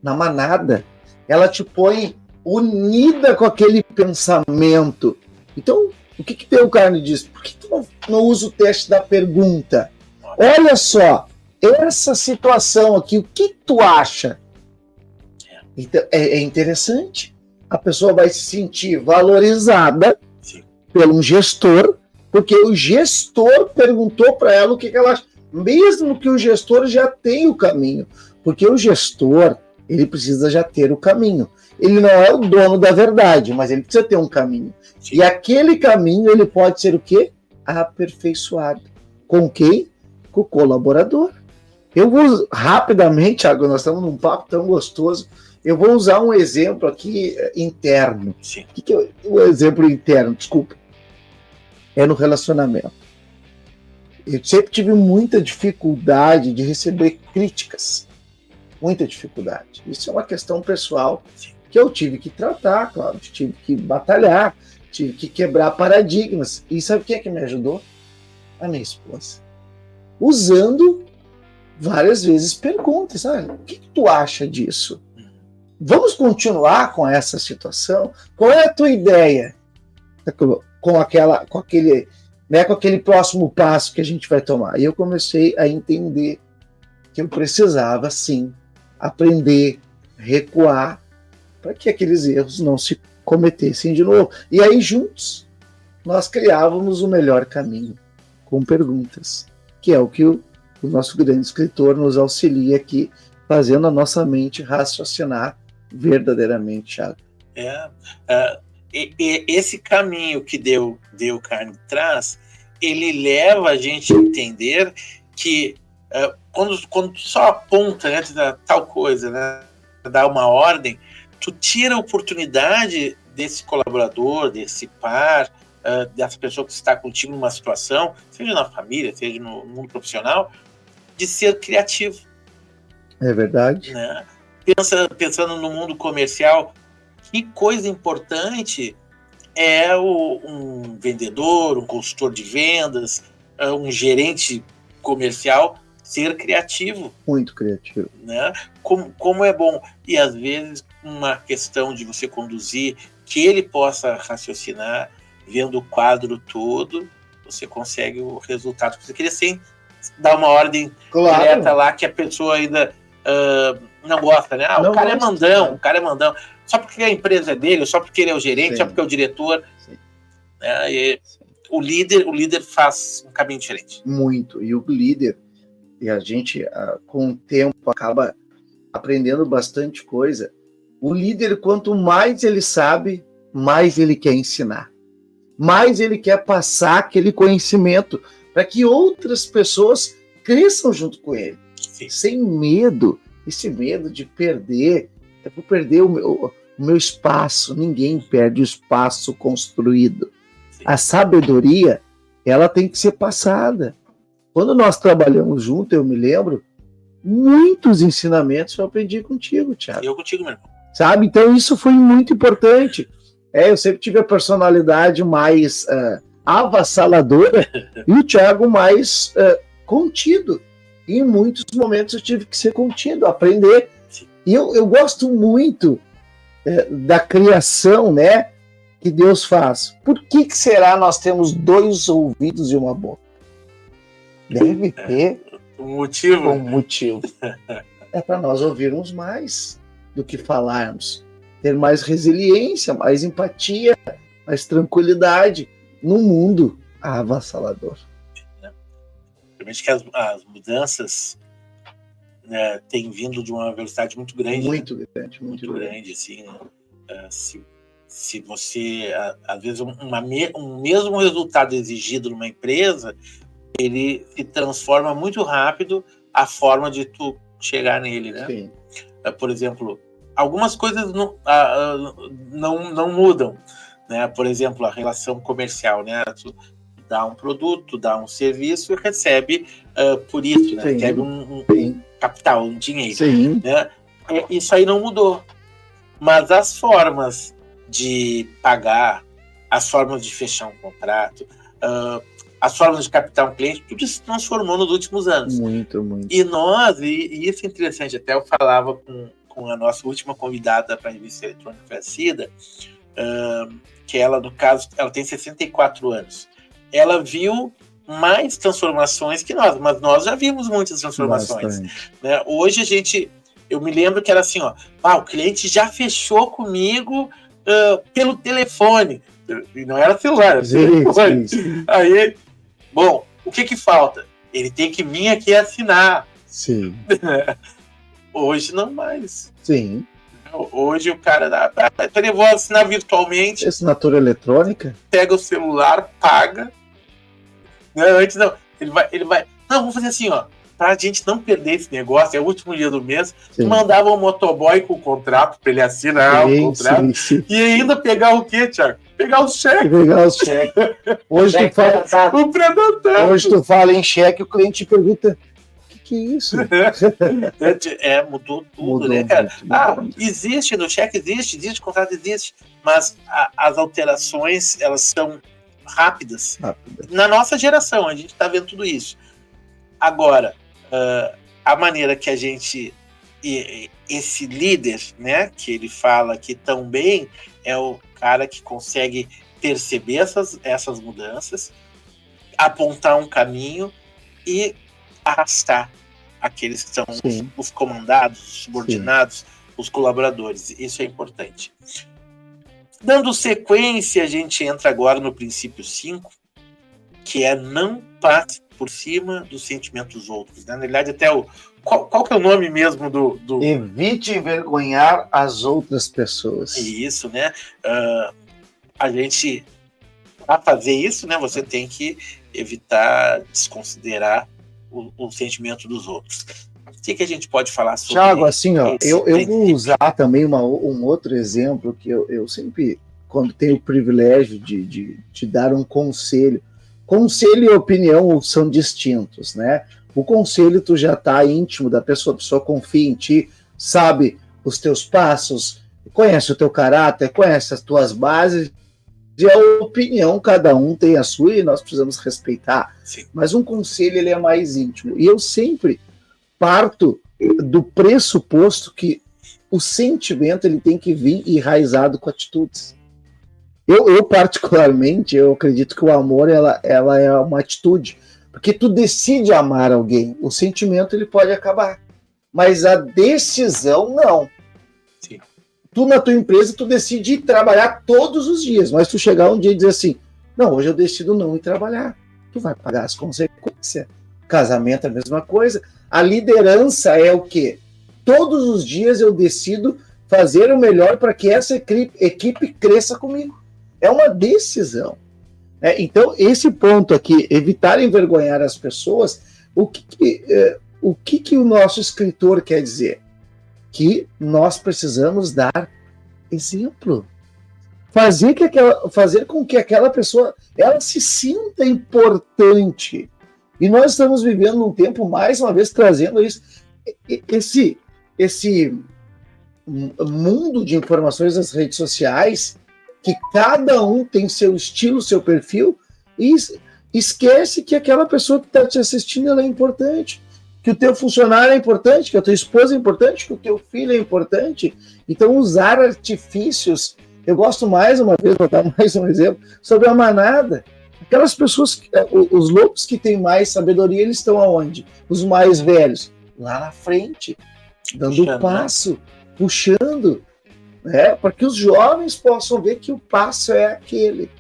na manada. Ela te põe unida com aquele pensamento. Então, o que Teu Carne diz? Por que tu não usa o teste da pergunta? Olha só, essa situação aqui, o que tu acha? Então, é interessante. A pessoa vai se sentir valorizada por um gestor, porque o gestor perguntou para ela o que ela acha. Mesmo que o gestor já tenha o caminho. Porque o gestor, ele precisa já ter o caminho. Ele não é o dono da verdade, mas ele precisa ter um caminho. E aquele caminho, ele pode ser o quê? Aperfeiçoado. Com quem? Com o colaborador. Eu vou rapidamente, Thiago, nós estamos num papo tão gostoso, eu vou usar um exemplo aqui interno. O que é o exemplo interno? Desculpa. É no relacionamento. Eu sempre tive muita dificuldade de receber críticas. Muita dificuldade. Isso é uma questão pessoal. que eu tive que tratar, claro, tive que batalhar, tive que quebrar paradigmas. E sabe quem é que me ajudou? A minha esposa. Usando várias vezes perguntas. O que tu acha disso? Vamos continuar com essa situação? Qual é a tua ideia? Com aquele próximo passo que a gente vai tomar. E eu comecei a entender que eu precisava, sim, aprender, recuar, para que aqueles erros não se cometessem de novo. E aí, juntos, nós criávamos o melhor caminho, com perguntas, que é o que o nosso grande escritor nos auxilia aqui, fazendo a nossa mente raciocinar verdadeiramente, Thiago. Esse caminho que deu Carne traz, ele leva a gente a entender que quando só aponta, né, tal coisa, né, dá uma ordem, tu tira a oportunidade desse colaborador, desse par, dessa pessoa que está contigo numa situação, seja na família, seja no mundo profissional, de ser criativo. É verdade. Né? Pensando no mundo comercial, que coisa importante é um vendedor, um consultor de vendas, um gerente comercial ser criativo. Muito criativo. Né? Como é bom. E às vezes uma questão de você conduzir, que ele possa raciocinar, vendo o quadro todo, você consegue o resultado que você queria, sem dar uma ordem direta lá que a pessoa ainda não gosta, né? O cara é mandão. Só porque a empresa é dele, só porque ele é o gerente, só porque é o diretor. Né? E o líder faz um caminho diferente. Muito. E o líder, e a gente, com o tempo, acaba aprendendo bastante coisa. O líder, quanto mais ele sabe, mais ele quer ensinar. Mais ele quer passar aquele conhecimento para que outras pessoas cresçam junto com ele. Sim. Sem medo. Esse medo de perder. Eu vou perder o meu espaço. Ninguém perde o espaço construído. Sim. A sabedoria, ela tem que ser passada. Quando nós trabalhamos juntos, eu me lembro, muitos ensinamentos eu aprendi contigo, Thiago. Eu contigo, meu irmão. Sabe? Então isso foi muito importante. Eu sempre tive a personalidade mais avassaladora e o Thiago mais contido. E em muitos momentos eu tive que ser contido, aprender. Sim. E eu gosto muito da criação, né, que Deus faz. Por que será nós temos 2 ouvidos e uma boca? Deve ter um motivo. Um motivo. É para nós ouvirmos mais do que falarmos. Ter mais resiliência, mais empatia, mais tranquilidade num mundo avassalador. Realmente que as mudanças, né, têm vindo de uma velocidade muito grande. Muito grande, assim. Né? Se você, às vezes, um mesmo resultado exigido numa empresa, ele se transforma muito rápido a forma de tu chegar nele, né? Sim. Por exemplo, algumas coisas não mudam, né? Por exemplo, a relação comercial, né? Tu dá um produto, dá um serviço e recebe por isso, né? Recebe um capital, um dinheiro. Sim. Né? Isso aí não mudou. Mas as formas de pagar, as formas de fechar um contrato, as formas de captar um cliente, tudo se transformou nos últimos anos. Muito, muito. E nós, e isso é interessante, até eu falava com a nossa última convidada para a revista eletrônica, foi a Cida, que ela, no caso, ela tem 64 anos. Ela viu mais transformações que nós, mas nós já vimos muitas transformações. Né? Hoje eu me lembro que era assim, o cliente já fechou comigo pelo telefone. E não era celular, era telefone. Sim. Aí, bom, o que falta? Ele tem que vir aqui assinar. Sim. Hoje não mais. Sim. Hoje o cara eu vou assinar virtualmente. Assinatura eletrônica? Pega o celular, paga. Não, antes não. Ele vai. Não, vamos fazer assim, pra gente não perder esse negócio, é o último dia do mês, mandava um motoboy com o contrato pra ele assinar o contrato. Sim. E ainda pegar o quê, Thiago? Pegar os cheques. Hoje tu fala. O pré-datado. Hoje tu fala em cheque, o cliente te pergunta: o que isso? Mudou tudo, né, cara? Existe, no cheque existe, contrato existe, mas as alterações, elas são rápidas. Na nossa geração, a gente está vendo tudo isso. Agora, a maneira que a gente... esse líder, né, que ele fala que tão bem, é o cara que consegue perceber essas mudanças, apontar um caminho e arrastar aqueles que são os comandados, os subordinados, os colaboradores. Isso é importante. Dando sequência, a gente entra agora no princípio 5, que é não passe por cima do sentimento dos outros. Né? Na verdade, até qual que é o nome mesmo do... Evite envergonhar as outras pessoas. Isso, né? A gente, para fazer isso, né, você tem que evitar desconsiderar o sentimento dos outros. O que a gente pode falar sobre isso? Thiago, assim, ó, eu vou usar também um outro exemplo que eu sempre, quando tenho o privilégio de dar um conselho e opinião são distintos, né? O conselho, tu já está íntimo da pessoa, a pessoa confia em ti, sabe os teus passos, conhece o teu caráter, conhece as tuas bases, e a opinião, cada um tem a sua e nós precisamos respeitar. Sim. Mas um conselho, ele é mais íntimo. E eu sempre parto do pressuposto que o sentimento ele tem que vir enraizado com atitudes. Eu particularmente, eu acredito que o amor ela é uma atitude, porque tu decide amar alguém, o sentimento ele pode acabar, mas a decisão não. Sim. Tu na tua empresa, tu decide ir trabalhar todos os dias, mas tu chegar um dia e dizer assim, não, hoje eu decido não ir trabalhar, tu vai pagar as consequências. Casamento é a mesma coisa. A liderança é o quê? Todos os dias eu decido fazer o melhor para que essa equipe cresça comigo. É uma decisão. Então, esse ponto aqui, evitar envergonhar as pessoas, o que o nosso escritor quer dizer? Que nós precisamos dar exemplo. Fazer com que aquela pessoa ela se sinta importante. E nós estamos vivendo um tempo, mais uma vez, trazendo isso, esse mundo de informações nas redes sociais, que cada um tem seu estilo, seu perfil, e esquece que aquela pessoa que está te assistindo ela é importante, que o teu funcionário é importante, que a tua esposa é importante, que o teu filho é importante. Então, usar artifícios, eu gosto mais, uma vez, vou dar mais um exemplo, sobre a manada. Aquelas pessoas, os lobos que têm mais sabedoria, eles estão aonde? Os mais velhos, lá na frente, dando o passo, puxando, né? Para que os jovens possam ver que o passo é aquele.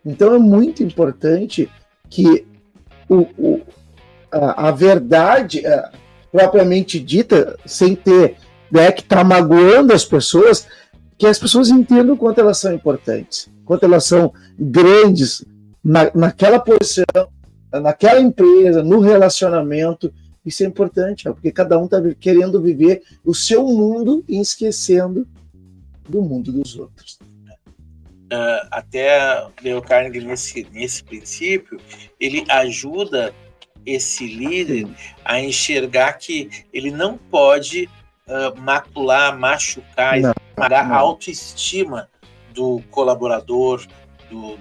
Então é muito importante que a verdade propriamente dita, sem ter, né, que está magoando as pessoas, que as pessoas entendam o quanto elas são importantes, quanto elas são grandes naquela posição, naquela empresa, no relacionamento. Isso é importante, porque cada um está querendo viver o seu mundo e esquecendo do mundo dos outros. Até Dale Carnegie, nesse princípio, ele ajuda esse líder a enxergar que ele não pode macular, machucar, esmagar a autoestima do colaborador,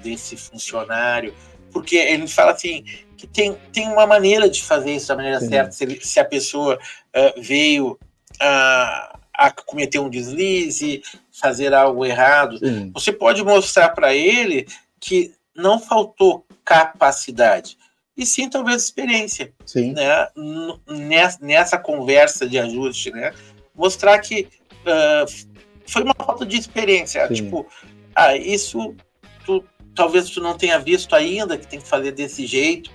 desse funcionário, porque ele fala assim, que tem uma maneira de fazer isso da maneira certa, se a pessoa veio a cometer um deslize, fazer algo errado, você pode mostrar para ele que não faltou capacidade, e sim talvez experiência, né? Nessa conversa de ajuste, né? Mostrar que foi uma falta de experiência, tipo, isso talvez tu não tenha visto ainda que tem que fazer desse jeito,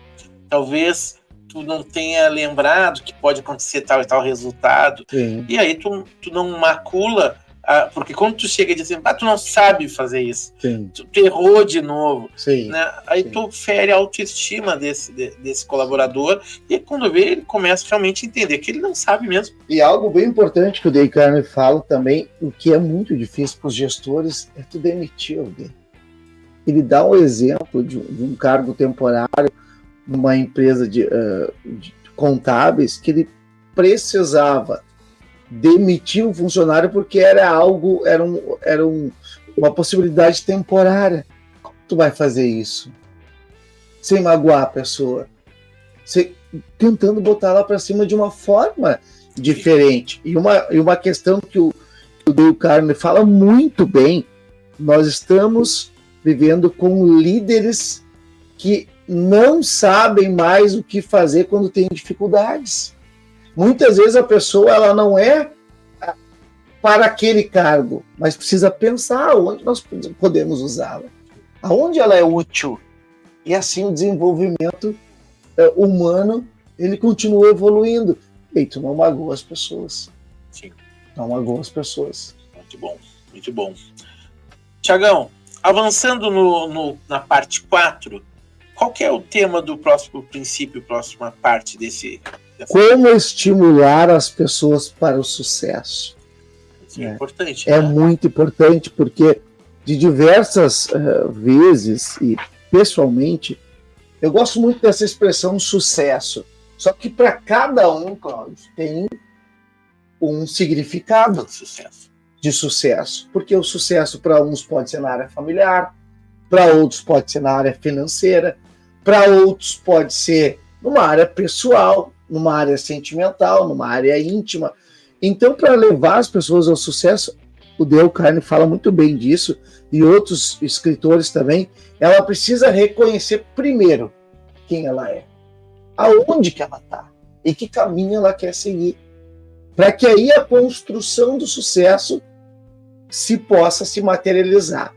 talvez tu não tenha lembrado que pode acontecer tal e tal resultado, e aí tu não macula, porque quando tu chega e diz assim, tu não sabe fazer isso, tu errou de novo, né? Aí tu fere a autoestima desse colaborador, e quando vê, ele começa realmente a entender que ele não sabe mesmo. E algo bem importante que o Dale Carnegie fala também, o que é muito difícil para os gestores, é tu demitir alguém. Ele dá um exemplo de um cargo temporário numa empresa de contábeis, que ele precisava demitir um funcionário porque era uma possibilidade temporária. Como tu vai fazer isso? Sem magoar a pessoa. Tentando botar ela para cima de uma forma diferente. E uma questão que o Dale Carnegie fala muito bem, nós estamos vivendo com líderes que não sabem mais o que fazer quando tem dificuldades. Muitas vezes a pessoa ela não é para aquele cargo, mas precisa pensar onde nós podemos usá-la, aonde ela é útil. E assim o desenvolvimento humano, ele continua evoluindo. E tu não magoa as pessoas. Sim. Não magoa as pessoas. Muito bom, muito bom. Tiagão, avançando na parte 4, qual que é o tema do próximo princípio, próxima parte dessa... Como estimular as pessoas para o sucesso? Isso é importante. É muito importante, porque de diversas vezes, e pessoalmente, eu gosto muito dessa expressão sucesso. Só que para cada um, Cláudio, tem um significado de sucesso. Porque o sucesso para uns pode ser na área familiar, para outros pode ser na área financeira, para outros pode ser numa área pessoal, numa área sentimental, numa área íntima. Então, para levar as pessoas ao sucesso, o Dale Carnegie fala muito bem disso, e outros escritores também, ela precisa reconhecer primeiro quem ela é, aonde que ela está e que caminho ela quer seguir, para que aí a construção do sucesso possa se materializar.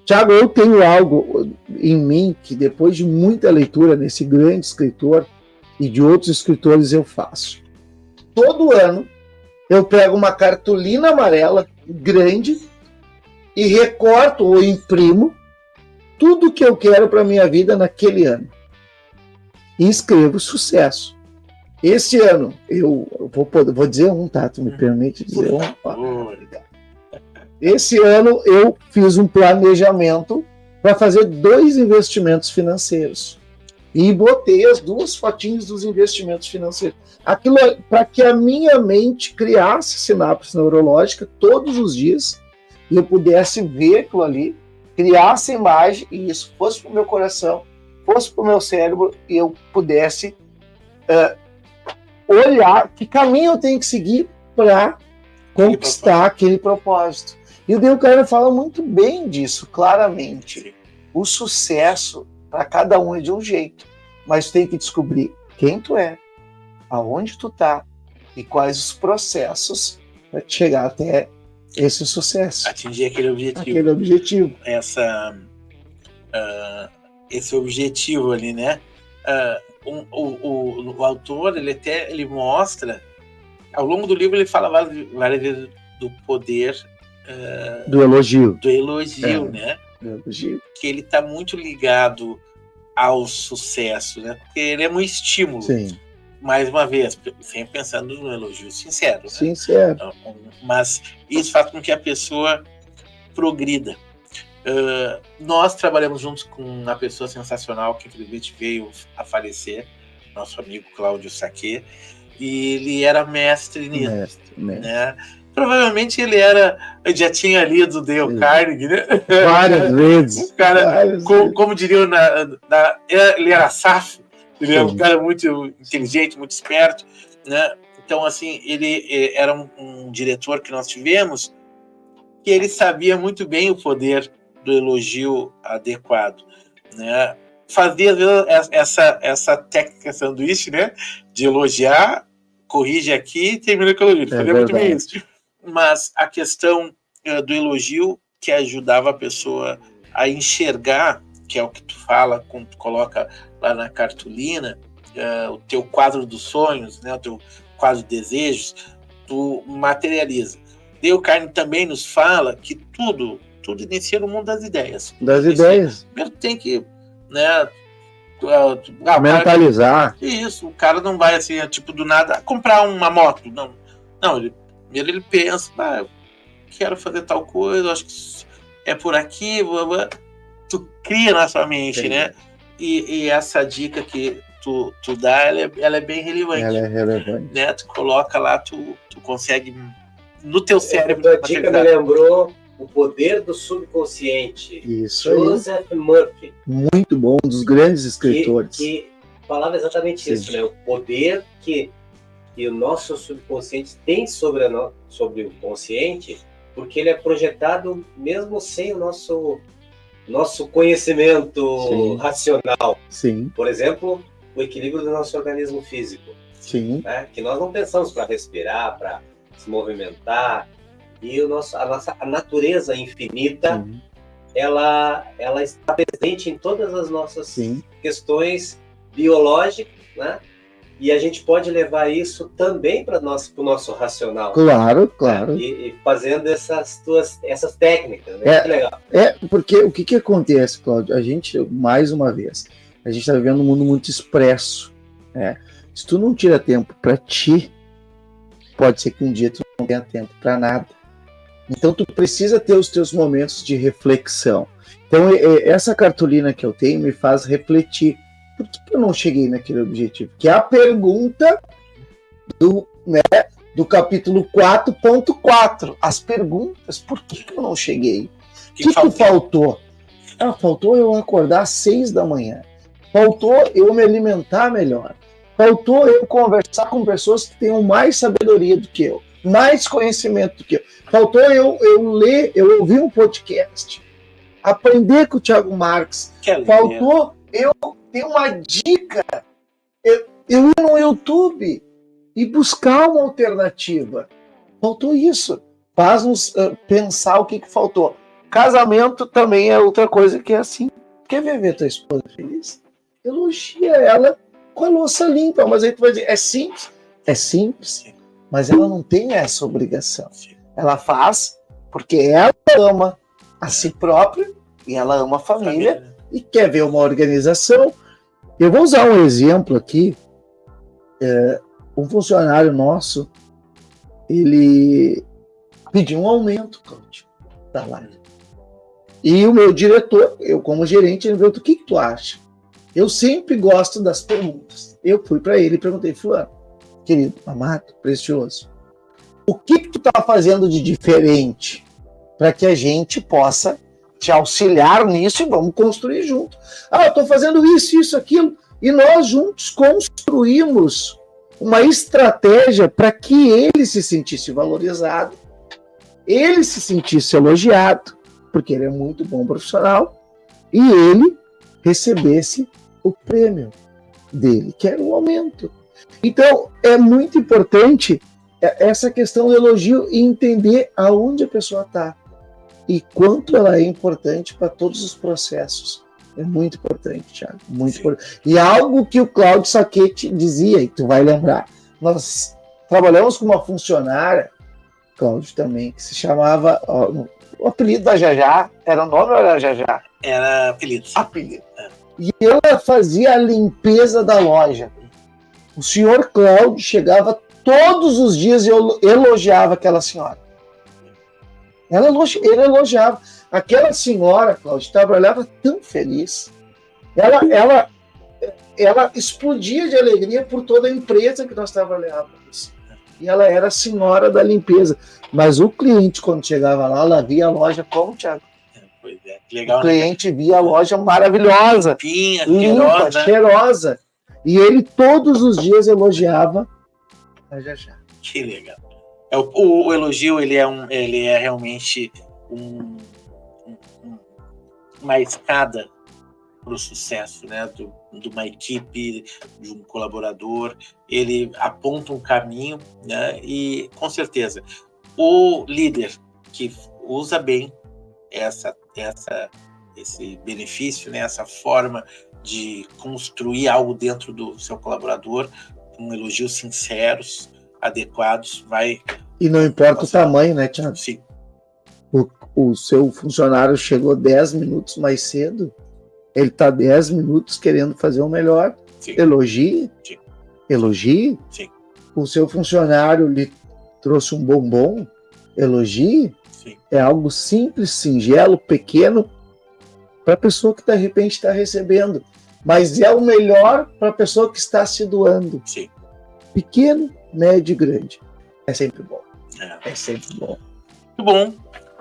Tiago, eu tenho algo em mim que depois de muita leitura nesse grande escritor e de outros escritores eu faço. Todo ano eu pego uma cartolina amarela grande e recorto ou imprimo tudo que eu quero para a minha vida naquele ano. E escrevo sucesso. Esse ano, eu vou dizer um, tá? Tu me permite dizer um? Esse ano eu fiz um planejamento para fazer 2 investimentos financeiros. E botei as 2 fotinhas dos investimentos financeiros. Aquilo para que a minha mente criasse sinapse neurológica todos os dias e eu pudesse ver aquilo ali, criasse imagem e isso fosse para o meu coração, fosse para o meu cérebro e eu pudesse olhar que caminho eu tenho que seguir para conquistar aquele propósito. E o Dale Carnegie fala muito bem disso, claramente. O sucesso para cada um é de um jeito, mas tem que descobrir quem tu é, aonde tu tá e quais os processos para chegar até esse sucesso. Atingir aquele objetivo. Aquele objetivo. Esse objetivo ali, né? O autor, ele mostra, ao longo do livro ele fala várias vezes do poder do elogio. Do elogio, né? Do elogio. Que ele está muito ligado ao sucesso, né? Porque ele é um estímulo. Sim. Mais uma vez, sempre pensando no elogio sincero. Né? Sincero. Mas isso faz com que a pessoa progrida. Nós trabalhamos juntos com uma pessoa sensacional que infelizmente veio a falecer, nosso amigo Cláudio Saquet, e ele era mestre nisso. Né? Provavelmente ele já tinha lido Dale Carnegie, né? Várias vezes. Um cara, como diriam, ele era safo, ele era um cara muito inteligente, muito esperto, né? Então, assim, ele era um diretor que nós tivemos que ele sabia muito bem o poder do elogio adequado, né? Fazia, às vezes, essa técnica sanduíche, né? De elogiar, corrige aqui e termina com o elogio. Fazia muito bem isso. Mas a questão do elogio que ajudava a pessoa a enxergar, que é o que tu fala quando tu coloca lá na cartolina, o teu quadro dos sonhos, né? O teu quadro de desejos, tu materializa. Dale Carnegie também nos fala que tudo inicia no mundo das ideias. Ideias. Primeiro tem que, né, mentalizar. Isso, o cara não vai assim, tipo, do nada, comprar uma moto. Não, primeiro ele pensa, quero fazer tal coisa, acho que é por aqui, blá, blá. Tu cria na sua mente, né? E essa dica que tu dá, ela é bem relevante. Ela é relevante. Né? Tu coloca lá, tu consegue no teu cérebro. A dica me lembrou O Poder do Subconsciente. Isso Joseph Murphy. Muito bom, um dos grandes escritores. Que falava exatamente isso, né? O poder que o nosso subconsciente tem sobre o consciente, porque ele é projetado mesmo sem o nosso conhecimento racional. Sim. Por exemplo, o equilíbrio do nosso organismo físico. Sim. Né? Que nós não pensamos para respirar, para se movimentar. E a natureza infinita, ela está presente em todas as nossas questões biológicas, né? E a gente pode levar isso também para o nosso racional. Claro. E fazendo essas técnicas, né? Que legal. Porque o que acontece, Cláudio? A gente, mais uma vez, a gente está vivendo um mundo muito expresso. Né? Se tu não tira tempo para ti, pode ser que um dia tu não tenha tempo para nada. Então tu precisa ter os teus momentos de reflexão. Então essa cartolina que eu tenho me faz refletir. Por que eu não cheguei naquele objetivo? Que é a pergunta do capítulo 4.4. As perguntas, por que eu não cheguei? O que faltou? Faltou eu acordar às 6 da manhã. Faltou eu me alimentar melhor. Faltou eu conversar com pessoas que tenham mais sabedoria do que eu, mais conhecimento do que eu. Faltou eu ler, eu ouvir um podcast, aprender com o Thiago Marx. Faltou eu ter uma dica, eu ir no YouTube e buscar uma alternativa. Faltou isso. Faz-nos pensar o que faltou. Casamento também é outra coisa que é assim. Quer ver tua esposa feliz? Elogia ela com a louça limpa. Mas aí tu vai dizer, é simples? É simples, mas ela não tem essa obrigação. Ela faz porque ela ama a si própria e ela ama a família e quer ver uma organização. Eu vou usar um exemplo aqui. Um funcionário nosso, ele pediu um aumento, Cláudio, da live. E o meu diretor, eu como gerente, ele perguntou, o que tu acha? Eu sempre gosto das perguntas. Eu fui para ele e perguntei, fulano, querido, amado, precioso, o que tu tá fazendo de diferente para que a gente possa te auxiliar nisso e vamos construir junto? Eu tô fazendo isso, aquilo. E nós juntos construímos uma estratégia para que ele se sentisse valorizado, ele se sentisse elogiado, porque ele é muito bom profissional, e ele recebesse o prêmio dele, que era um aumento. Então, é muito importante essa questão do elogio e entender aonde a pessoa está e quanto ela é importante para todos os processos. É muito importante, Thiago, muito importante. E algo que o Cláudio Sacchetti dizia, e tu vai lembrar, nós trabalhamos com uma funcionária, Cláudio também, que se chamava, o apelido da Jajá, era o nome ou era Jajá? Era apelido. E ela fazia a limpeza da loja. O senhor Cláudio chegava todos os dias e elogiava aquela senhora. Ele elogiava. Aquela senhora, Cláudio, trabalhava tão feliz. Ela explodia de alegria por toda a empresa que nós trabalhávamos. E ela era a senhora da limpeza. Mas o cliente, quando chegava lá, ela via a loja como, Thiago? Pois é, que legal. O cliente via a loja maravilhosa, limpa, cheirosa. E ele todos os dias elogiava a Jajá. Que legal. O elogio, ele é realmente uma escada para o sucesso, né? De uma equipe, de um colaborador. Ele aponta um caminho, né? E, com certeza, o líder que usa bem esse benefício, né? Essa forma de construir algo dentro do seu colaborador, com elogios sinceros, adequados, vai... E não importa o tamanho, né, Thiago? Sim. O seu funcionário chegou 10 minutos mais cedo, ele está 10 minutos querendo fazer o melhor. Sim. Elogie. Sim. Elogie. Sim. O seu funcionário lhe trouxe um bombom, elogie. Sim. É algo simples, singelo, pequeno, para a pessoa que de repente está recebendo. mas é o melhor para a pessoa que está se doando. Sim. Pequeno, médio e grande. É sempre bom. É sempre bom. Muito bom.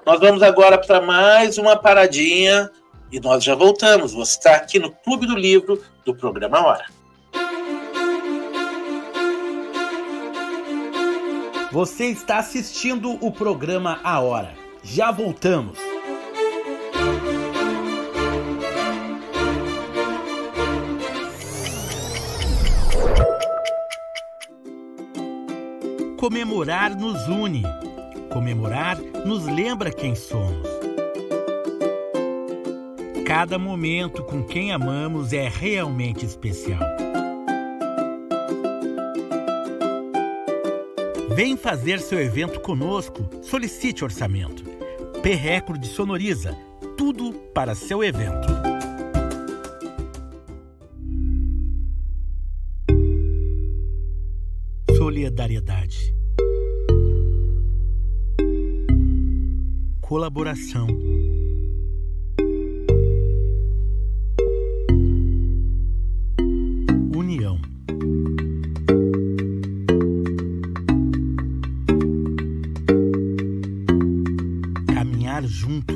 Nós vamos agora para mais uma paradinha e nós já voltamos. Você está aqui no Clube do Livro do programa Hora. Você está assistindo o programa A Hora. Já voltamos. Comemorar nos une. Comemorar nos lembra quem somos. Cada momento com quem amamos é realmente especial. Vem fazer seu evento conosco. Solicite orçamento. P-Record sonoriza. Tudo para seu evento. Solidariedade. Colaboração. União. Caminhar junto.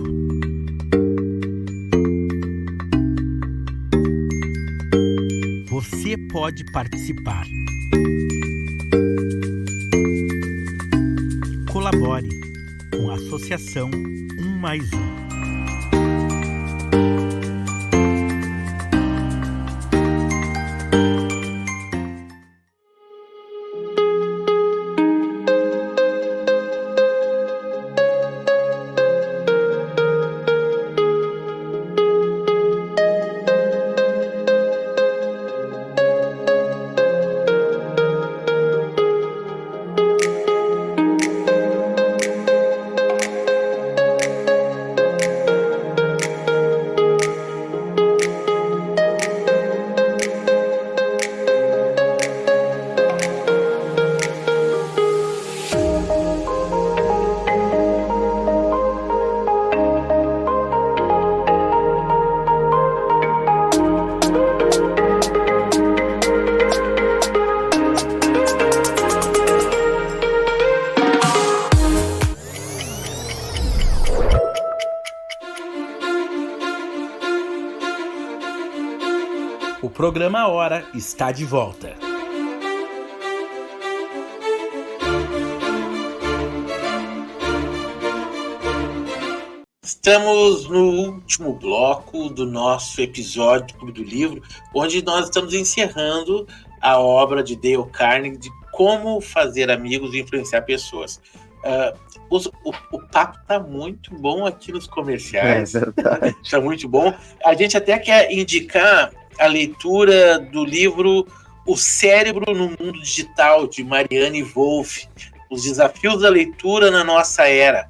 Você pode participar. Colabore com a Associação 1+1. O programa Hora está de volta. Estamos no último bloco do nosso episódio do Clube do Livro, onde nós estamos encerrando a obra de Dale Carnegie de como fazer amigos e influenciar pessoas. O papo está muito bom aqui nos comerciais. É verdade. Está muito bom. A gente até quer indicar a leitura do livro O Cérebro no Mundo Digital, de Marianne Wolf, Os Desafios da Leitura na Nossa Era.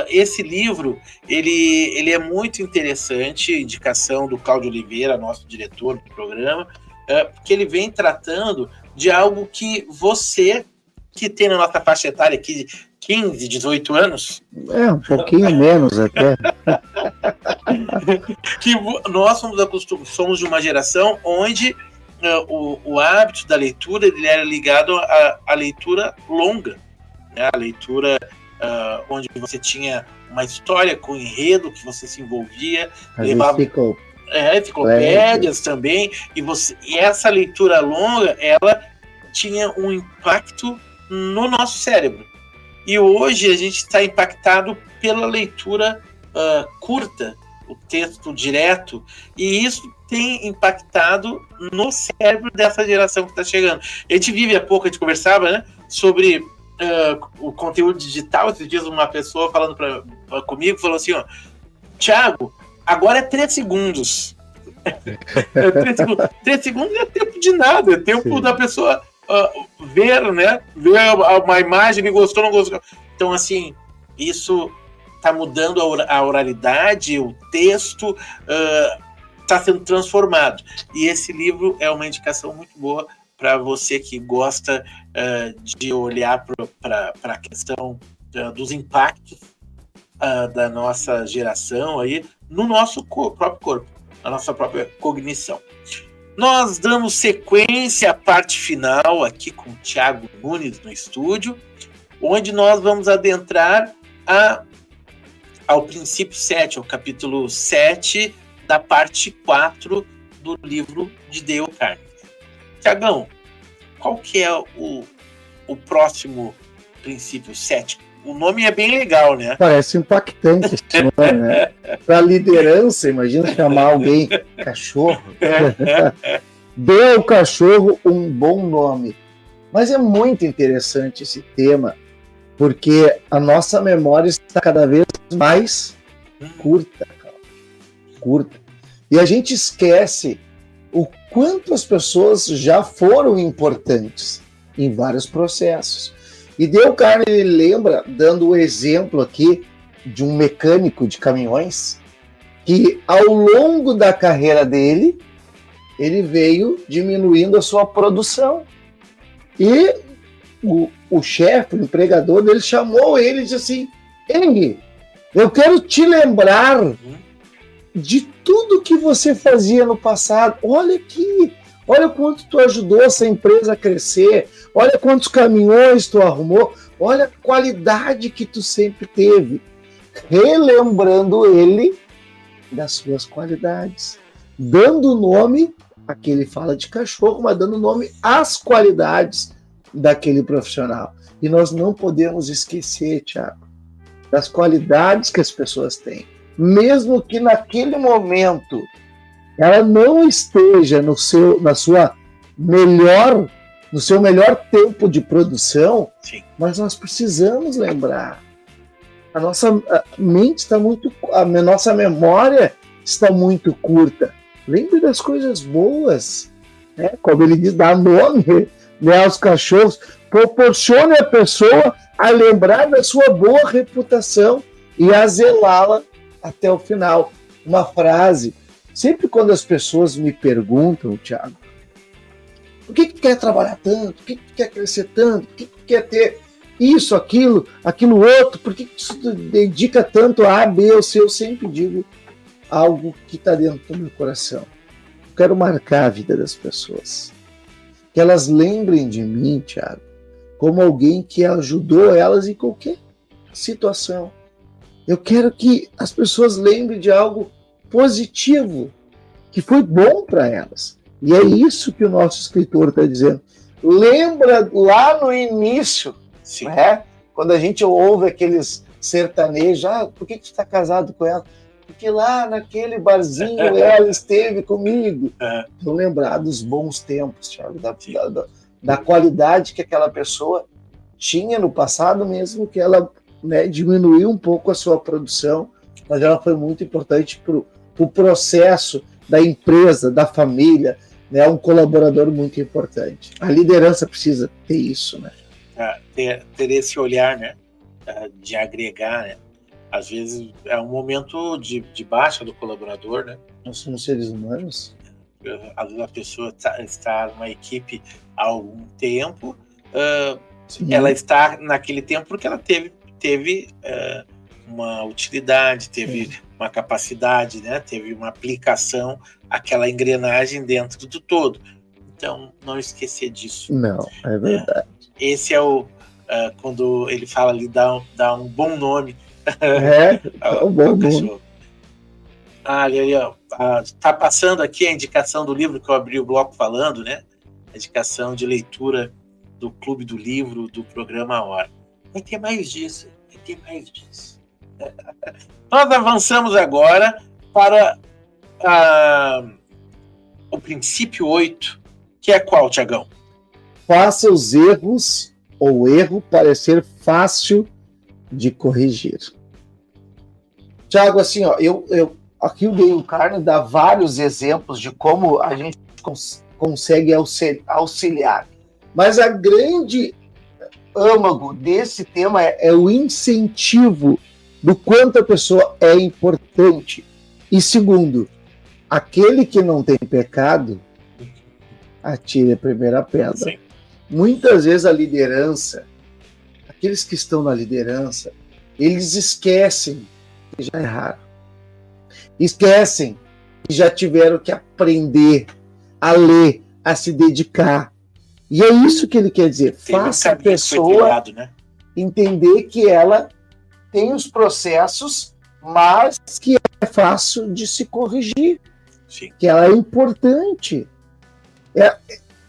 Esse livro, ele é muito interessante, indicação do Cláudio Oliveira, nosso diretor do programa, porque ele vem tratando de algo que você, que tem na nossa faixa etária aqui de 15, 18 anos... Um pouquinho menos até. Que nós somos de uma geração onde o hábito da leitura ele era ligado à leitura longa, né? A leitura onde você tinha uma história com enredo que você se envolvia, levava enciclopédias também, e essa leitura longa ela tinha um impacto no nosso cérebro. E hoje a gente está impactado pela leitura curta, o texto direto, e isso tem impactado no cérebro dessa geração que está chegando. A gente vive há pouco, a gente conversava, né, sobre o conteúdo digital. Esses dias uma pessoa falando comigo, falou assim, ó, Thiago, agora é 3 segundos. 3 segundos não é tempo de nada, é tempo da pessoa ver, né, ver uma imagem que gostou, não gostou. Então, assim, isso está mudando a oralidade, o texto está sendo transformado. E esse livro é uma indicação muito boa para você que gosta de olhar para a questão dos impactos da nossa geração aí no nosso próprio corpo. a nossa própria cognição. Nós damos sequência à parte final aqui com o Thiago Nunes no estúdio, onde nós vamos adentrar ao princípio 7, ao capítulo 7 da parte 4 do livro de Dale Carnegie. Tiagão, qual que é o próximo princípio 7? O nome é bem legal, né? Parece impactante esse nome, né? Para liderança, imagina chamar alguém cachorro. Dê ao cachorro um bom nome. Mas é muito interessante esse tema, porque a nossa memória está cada vez mais curta. E a gente esquece o quanto as pessoas já foram importantes em vários processos. E Dale Carnegie lembra, dando o exemplo aqui de um mecânico de caminhões, que ao longo da carreira dele, ele veio diminuindo a sua produção. E o chefe, o empregador dele, chamou ele e disse assim: Henry, eu quero te lembrar de tudo que você fazia no passado. Olha aqui, olha quanto tu ajudou essa empresa a crescer, olha quantos caminhões tu arrumou, olha a qualidade que tu sempre teve. Relembrando ele das suas qualidades, dando nome, aqui ele fala de cachorro, mas dando nome às qualidades daquele profissional. E nós não podemos esquecer, Thiago, das qualidades que as pessoas têm. Mesmo que naquele momento ela não esteja no seu melhor tempo de produção, sim, mas nós precisamos lembrar. A nossa mente está a nossa memória está muito curta. Lembre das coisas boas, né? Como ele diz, dá nome, né, aos cachorros, proporcione a pessoa a lembrar da sua boa reputação e a zelá-la até o final. Uma frase, sempre quando as pessoas me perguntam, Thiago, por que tu quer trabalhar tanto? Por que tu quer crescer tanto? Por que tu quer ter isso, aquilo outro? Por que tu dedica tanto a A, B ou C? Eu sempre digo algo que está dentro do meu coração. Eu quero marcar a vida das pessoas. Que elas lembrem de mim, Thiago, como alguém que ajudou elas em qualquer situação. Eu quero que as pessoas lembrem de algo positivo, que foi bom para elas. E é isso que o nosso escritor está dizendo. Lembra lá no início, né? Quando a gente ouve aqueles sertanejos, por que tu está casado com ela? Porque lá naquele barzinho ela esteve comigo. Vou lembrar dos bons tempos, Thiago, da qualidade que aquela pessoa tinha no passado, mesmo que ela, né, diminuiu um pouco a sua produção, mas ela foi muito importante para o processo da empresa, da família, né, um colaborador muito importante. A liderança precisa ter isso, né? Ter esse olhar, né, de agregar, né? Às vezes é um momento de baixa do colaborador, né? Nós somos seres humanos. Às vezes a pessoa está numa equipe há algum tempo, ela está naquele tempo porque ela teve uma utilidade, teve uma capacidade, né? Teve uma aplicação, aquela engrenagem dentro do todo. Então, não esquecer disso. Não, é verdade. Esse é quando ele fala ali, dá um bom nome. Um bom nome. Ali, ó, tá passando aqui a indicação do livro que eu abri o bloco falando, né? A indicação de leitura do Clube do Livro, do programa Hora. Vai ter mais disso. Nós avançamos agora para o princípio 8, que é qual, Tiagão? Faça os erros ou erro parecer fácil de corrigir. Tiago, assim, ó, aqui o Dale Carnegie dá vários exemplos de como a gente consegue auxiliar. Mas a grande âmago desse tema é o incentivo do quanto a pessoa é importante. E segundo, aquele que não tem pecado, atire a primeira pedra. Sim. Muitas vezes a liderança, aqueles que estão na liderança, eles esquecem que já erraram. Esquecem já tiveram que aprender a ler, a se dedicar. E é isso que ele quer dizer. Faça a pessoa entender que ela tem os processos, mas que é fácil de se corrigir. Sim. Que ela é importante.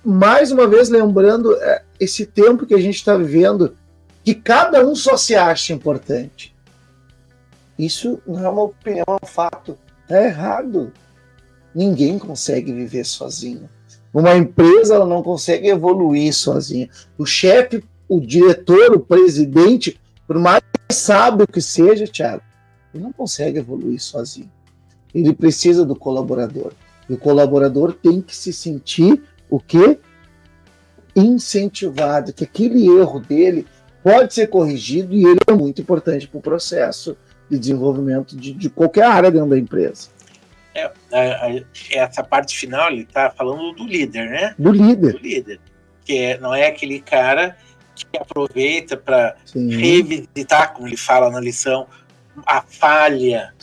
Mais uma vez, lembrando esse tempo que a gente está vivendo, que cada um só se acha importante. Isso não é uma opinião, é um fato. Está errado. Ninguém consegue viver sozinho. Uma empresa ela não consegue evoluir sozinha. O chefe, o diretor, o presidente, por mais sábio que seja, Thiago, ele não consegue evoluir sozinho. Ele precisa do colaborador. E o colaborador tem que se sentir o quê? Incentivado, que aquele erro dele pode ser corrigido e ele é muito importante para o processo de desenvolvimento de qualquer área dentro da empresa. Essa parte final, ele está falando do líder, né? Do líder. Do líder. Que não é aquele cara que aproveita para revisitar, como ele fala na lição, a falha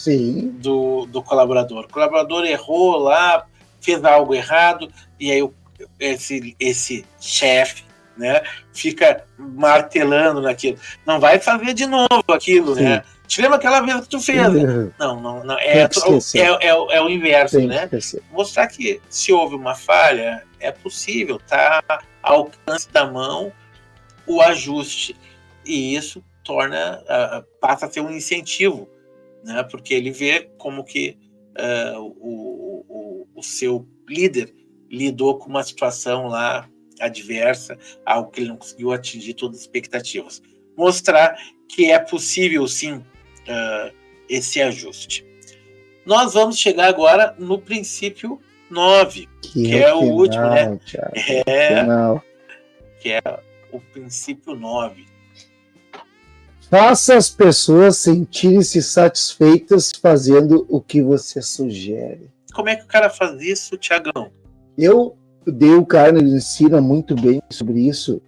do colaborador. O colaborador errou lá, fez algo errado, e aí esse chefe, né, fica martelando naquilo. Não vai fazer de novo aquilo, né? Te lembra aquela vez que tu fez? Não. É o inverso, né? Mostrar que se houve uma falha, é possível, tá ao alcance da mão o ajuste. E isso passa a ser um incentivo, né? Porque ele vê como que o seu líder lidou com uma situação lá adversa, algo que ele não conseguiu atingir todas as expectativas. Mostrar que é possível, sim, esse ajuste. Nós vamos chegar agora no princípio 9, que é o último, né? Thiago, que é o princípio 9. Faça as pessoas sentirem-se satisfeitas fazendo o que você sugere. Como é que o cara faz isso, Thiagão? O Dale Carnegie ensina muito bem sobre isso.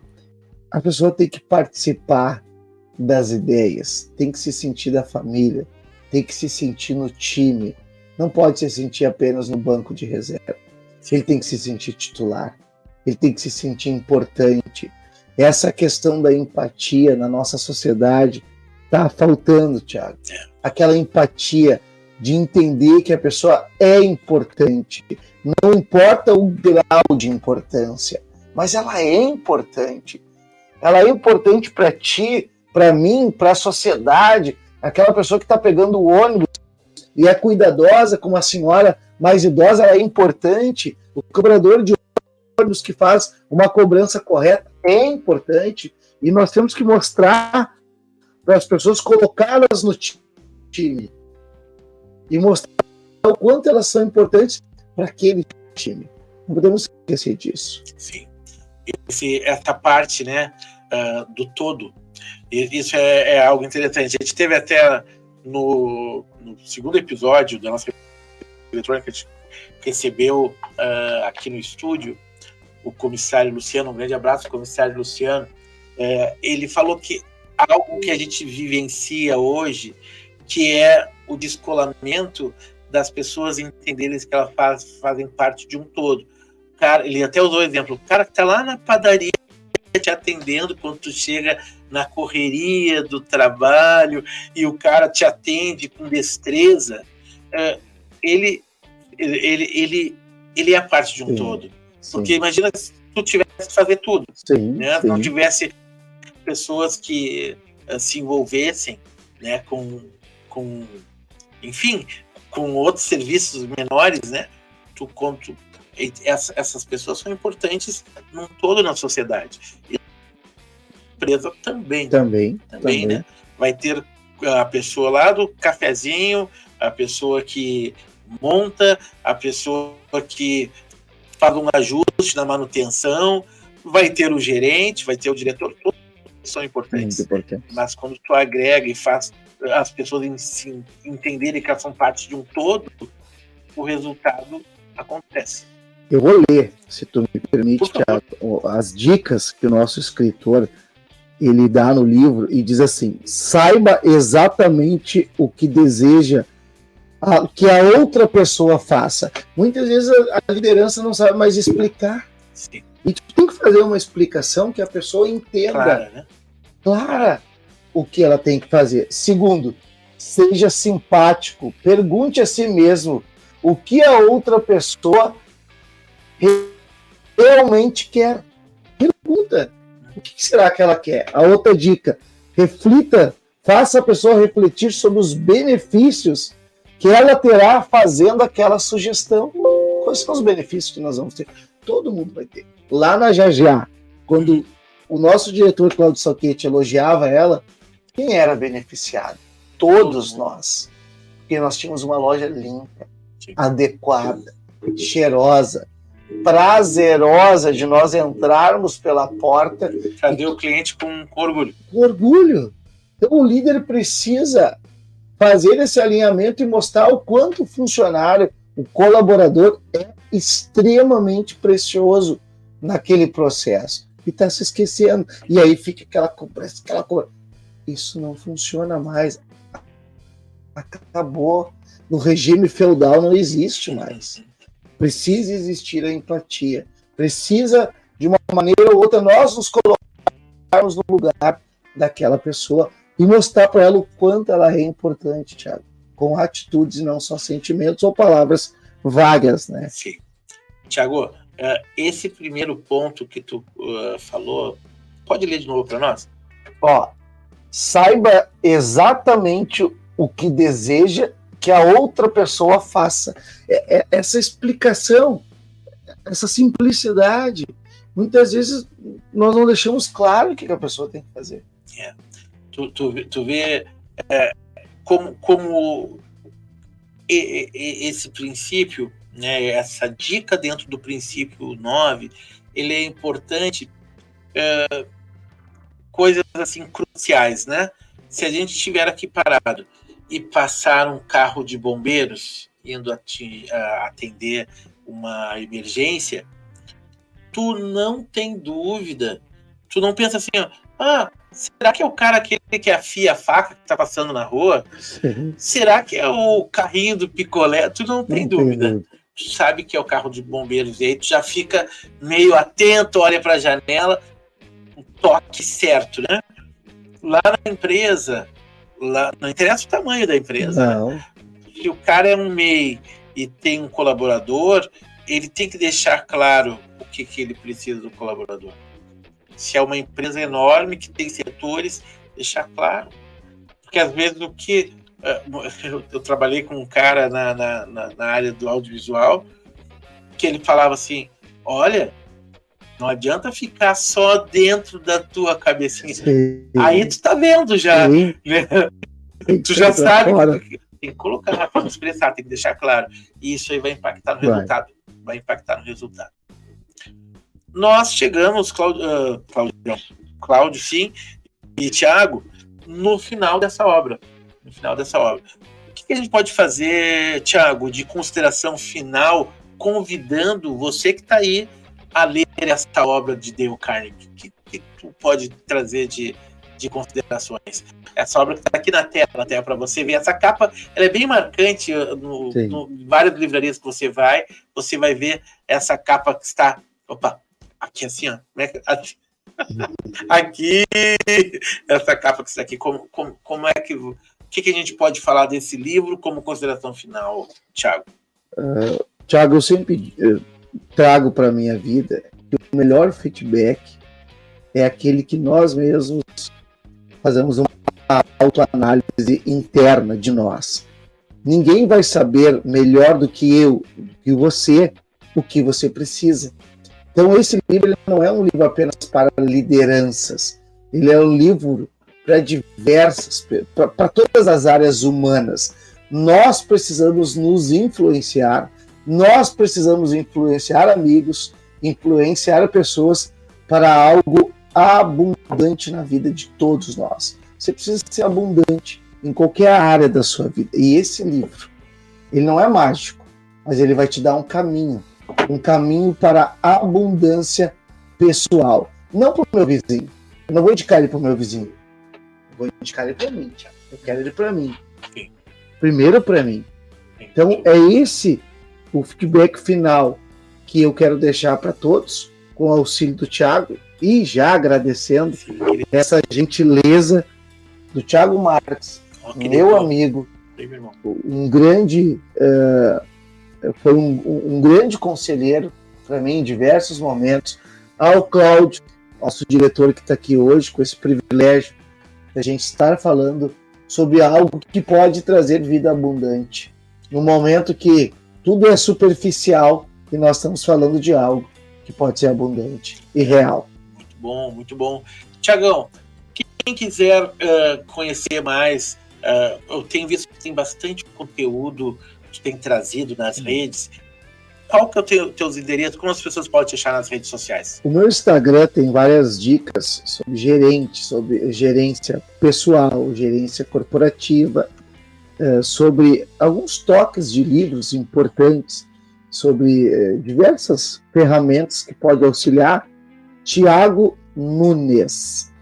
A pessoa tem que participar das ideias, tem que se sentir da família, tem que se sentir no time, não pode se sentir apenas no banco de reserva. Ele tem que se sentir titular, ele tem que se sentir importante. Essa questão da empatia na nossa sociedade está faltando, Thiago. Aquela empatia de entender que a pessoa é importante, não importa o grau de importância, mas ela é importante. Ela é importante para ti, para mim, para a sociedade, aquela pessoa que está pegando o ônibus e é cuidadosa com uma senhora mais idosa, ela é importante. O cobrador de ônibus que faz uma cobrança correta é importante. E nós temos que mostrar para as pessoas, colocá-las no time e mostrar o quanto elas são importantes para aquele time. Não podemos esquecer disso. Sim. Essa parte, né, do todo, isso é algo interessante. A gente teve até no segundo episódio da nossa eletrônica, a gente recebeu aqui no estúdio o comissário Luciano, um grande abraço, comissário Luciano. Ele falou que algo que a gente vivencia hoje, que é o descolamento das pessoas entenderem que elas fazem parte de um todo. Cara, ele até usou o exemplo, o cara que está lá na padaria te atendendo quando tu chega na correria do trabalho e o cara te atende com destreza, ele é parte de um todo. Porque imagina se tu tivesse que fazer tudo, né? Não tivesse pessoas que se envolvessem, né, com outros serviços menores, né? Essas pessoas são importantes num todo na sociedade. E a empresa também, né? Vai ter a pessoa lá do cafezinho, a pessoa que monta, a pessoa que faz um ajuste na manutenção, vai ter o gerente, vai ter o diretor, todos são importantes. Mas quando tu agrega e faz as pessoas entenderem que elas são parte de um todo, o resultado acontece. Eu vou ler, se tu me permite, Thiago, as dicas que o nosso escritor ele dá no livro e diz assim: saiba exatamente o que deseja que a outra pessoa faça. Muitas vezes a liderança não sabe mais explicar. Sim. E tu tem que fazer uma explicação que a pessoa entenda clara o que ela tem que fazer. Segundo, seja simpático. Pergunte a si mesmo o que a outra pessoa realmente quer. Pergunta. O que será que ela quer? A outra dica, reflita, faça a pessoa refletir sobre os benefícios que ela terá fazendo aquela sugestão. Quais são os benefícios que nós vamos ter? Todo mundo vai ter. Lá na JAJA, quando o nosso diretor Cláudio Salquete elogiava ela, quem era beneficiado? Todos nós. Porque nós tínhamos uma loja limpa, adequada, cheirosa, prazerosa de nós entrarmos pela porta. Cadê o cliente com orgulho? Com orgulho. Então o líder precisa fazer esse alinhamento e mostrar o quanto o funcionário, o colaborador é extremamente precioso naquele processo. E está se esquecendo. E aí fica aquela cobrança. Isso não funciona mais. Acabou. No regime feudal não existe mais. Precisa existir a empatia. Precisa, de uma maneira ou outra, nós nos colocarmos no lugar daquela pessoa e mostrar para ela o quanto ela é importante, Thiago. Com atitudes e não só sentimentos ou palavras vagas, né? Sim. Thiago, esse primeiro ponto que tu falou, pode ler de novo para nós? Saiba exatamente o que deseja que a outra pessoa faça. Essa explicação, essa simplicidade, muitas vezes nós não deixamos claro o que a pessoa tem que fazer. Tu vê como esse princípio, né, essa dica dentro do princípio 9, ele é importante, coisas assim cruciais, né? Se a gente estiver aqui parado e passar um carro de bombeiros indo atender uma emergência, tu não tem dúvida, tu não pensa assim, será que é o cara aquele que afia a faca que tá passando na rua? Sim. Será que é o carrinho do picolé? Tu não tem dúvida. Tu sabe que é o carro de bombeiros e aí tu já fica meio atento, olha para a janela, um toque certo, né? Lá na empresa, não interessa o tamanho da empresa. Não. Né? Se o cara é um MEI e tem um colaborador, ele tem que deixar claro o que ele precisa do colaborador. Se é uma empresa enorme que tem setores, deixar claro. Porque às vezes o que... Eu trabalhei com um cara na área do audiovisual que ele falava assim, olha, não adianta ficar só dentro da tua cabecinha. Sim. Aí tu tá vendo já. Né? Tu já sabe que tem que colocar, tem que expressar, tem que deixar claro. E isso aí vai impactar no resultado. Vai impactar no resultado. Nós chegamos, Cláudio, sim, e Thiago, no final dessa obra. O que a gente pode fazer, Thiago, de consideração final, convidando você que está aí a ler essa obra de Dale Carnegie? O que tu pode trazer de considerações? Essa obra que está aqui na tela para você ver. Essa capa ela é bem marcante no várias livrarias que você vai ver essa capa que está... Opa! Aqui assim, ó. Aqui, essa capa que está aqui. Como é que... O que a gente pode falar desse livro como consideração final, Thiago? Thiago, eu sempre trago para a minha vida que o melhor feedback é aquele que nós mesmos fazemos uma autoanálise interna de nós. Ninguém vai saber melhor do que eu, do que você, o que você precisa. Então esse livro ele não é um livro apenas para lideranças, ele é um livro para diversas, para todas as áreas humanas. Nós precisamos nos influenciar, nós precisamos influenciar amigos, influenciar pessoas para algo abundante na vida de todos nós. Você precisa ser abundante em qualquer área da sua vida. E esse livro, ele não é mágico, mas ele vai te dar um caminho para a abundância pessoal. Não para o meu vizinho. Eu não vou indicar ele para o meu vizinho. Eu vou indicar ele para mim, Thiago. Eu quero ele para mim. Sim. Primeiro para mim. Então, é esse o feedback final que eu quero deixar para todos, com o auxílio do Thiago, e já agradecendo essa gentileza do Thiago Marques, meu amigo, um grande, foi um grande conselheiro para mim em diversos momentos, ao Cláudio, nosso diretor que está aqui hoje, com esse privilégio de a gente estar falando sobre algo que pode trazer vida abundante, no momento que tudo é superficial e nós estamos falando de algo que pode ser abundante e real. Muito bom, muito bom. Tiagão, quem quiser conhecer mais, eu tenho visto que tem bastante conteúdo que tem trazido nas redes. Qual que é o teus endereços? Como as pessoas podem te achar nas redes sociais? O meu Instagram tem várias dicas sobre gerência pessoal, gerência corporativa, sobre alguns toques de livros importantes, sobre diversas ferramentas que podem auxiliar. Thiago Nunes,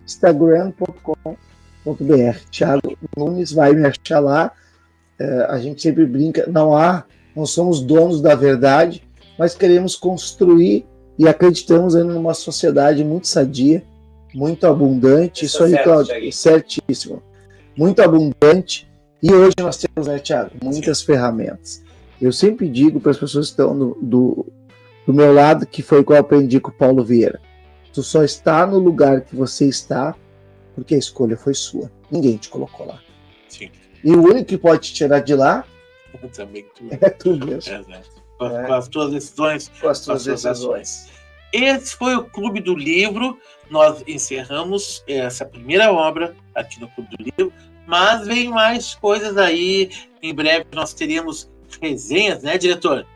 @instagram.com.br. Thiago Nunes vai me achar lá. A gente sempre brinca, não somos donos da verdade, mas queremos construir e acreditamos numa sociedade muito sadia, muito abundante. Isso aí, Cláudio, certíssimo. Muito abundante. E hoje nós temos, né, Thiago, muitas ferramentas. Eu sempre digo para as pessoas que estão do meu lado, que foi o que eu aprendi com o Paulo Vieira: tu só está no lugar que você está porque a escolha foi sua. Ninguém te colocou lá. Sim. E o único que pode te tirar de lá também é tu mesmo. Com as tuas decisões. Com as tuas decisões. Esse foi o Clube do Livro. Nós encerramos essa primeira obra aqui no Clube do Livro, mas vem mais coisas aí. Em breve nós teremos resenhas, né, diretor?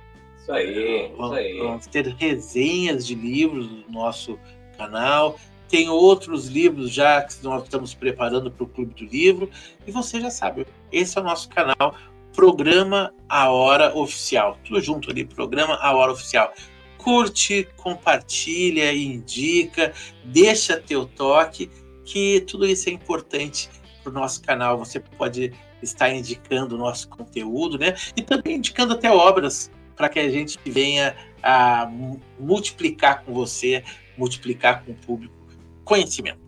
Isso aí. Vamos ter resenhas de livros no nosso canal. Tem outros livros já que nós estamos preparando para o Clube do Livro. E você já sabe, esse é o nosso canal, Programa A Hora Oficial. Tudo junto ali, Programa A Hora Oficial. Curte, compartilha, indica, deixa teu toque, que tudo isso é importante para o nosso canal. Você pode estar indicando o nosso conteúdo, né? E também indicando até obras, para que a gente venha a multiplicar com você, multiplicar com o público conhecimento.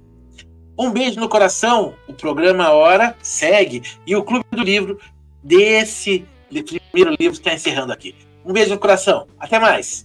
Um beijo no coração. O programa A Hora segue e o Clube do Livro desse primeiro livro está encerrando aqui. Um beijo no coração. Até mais.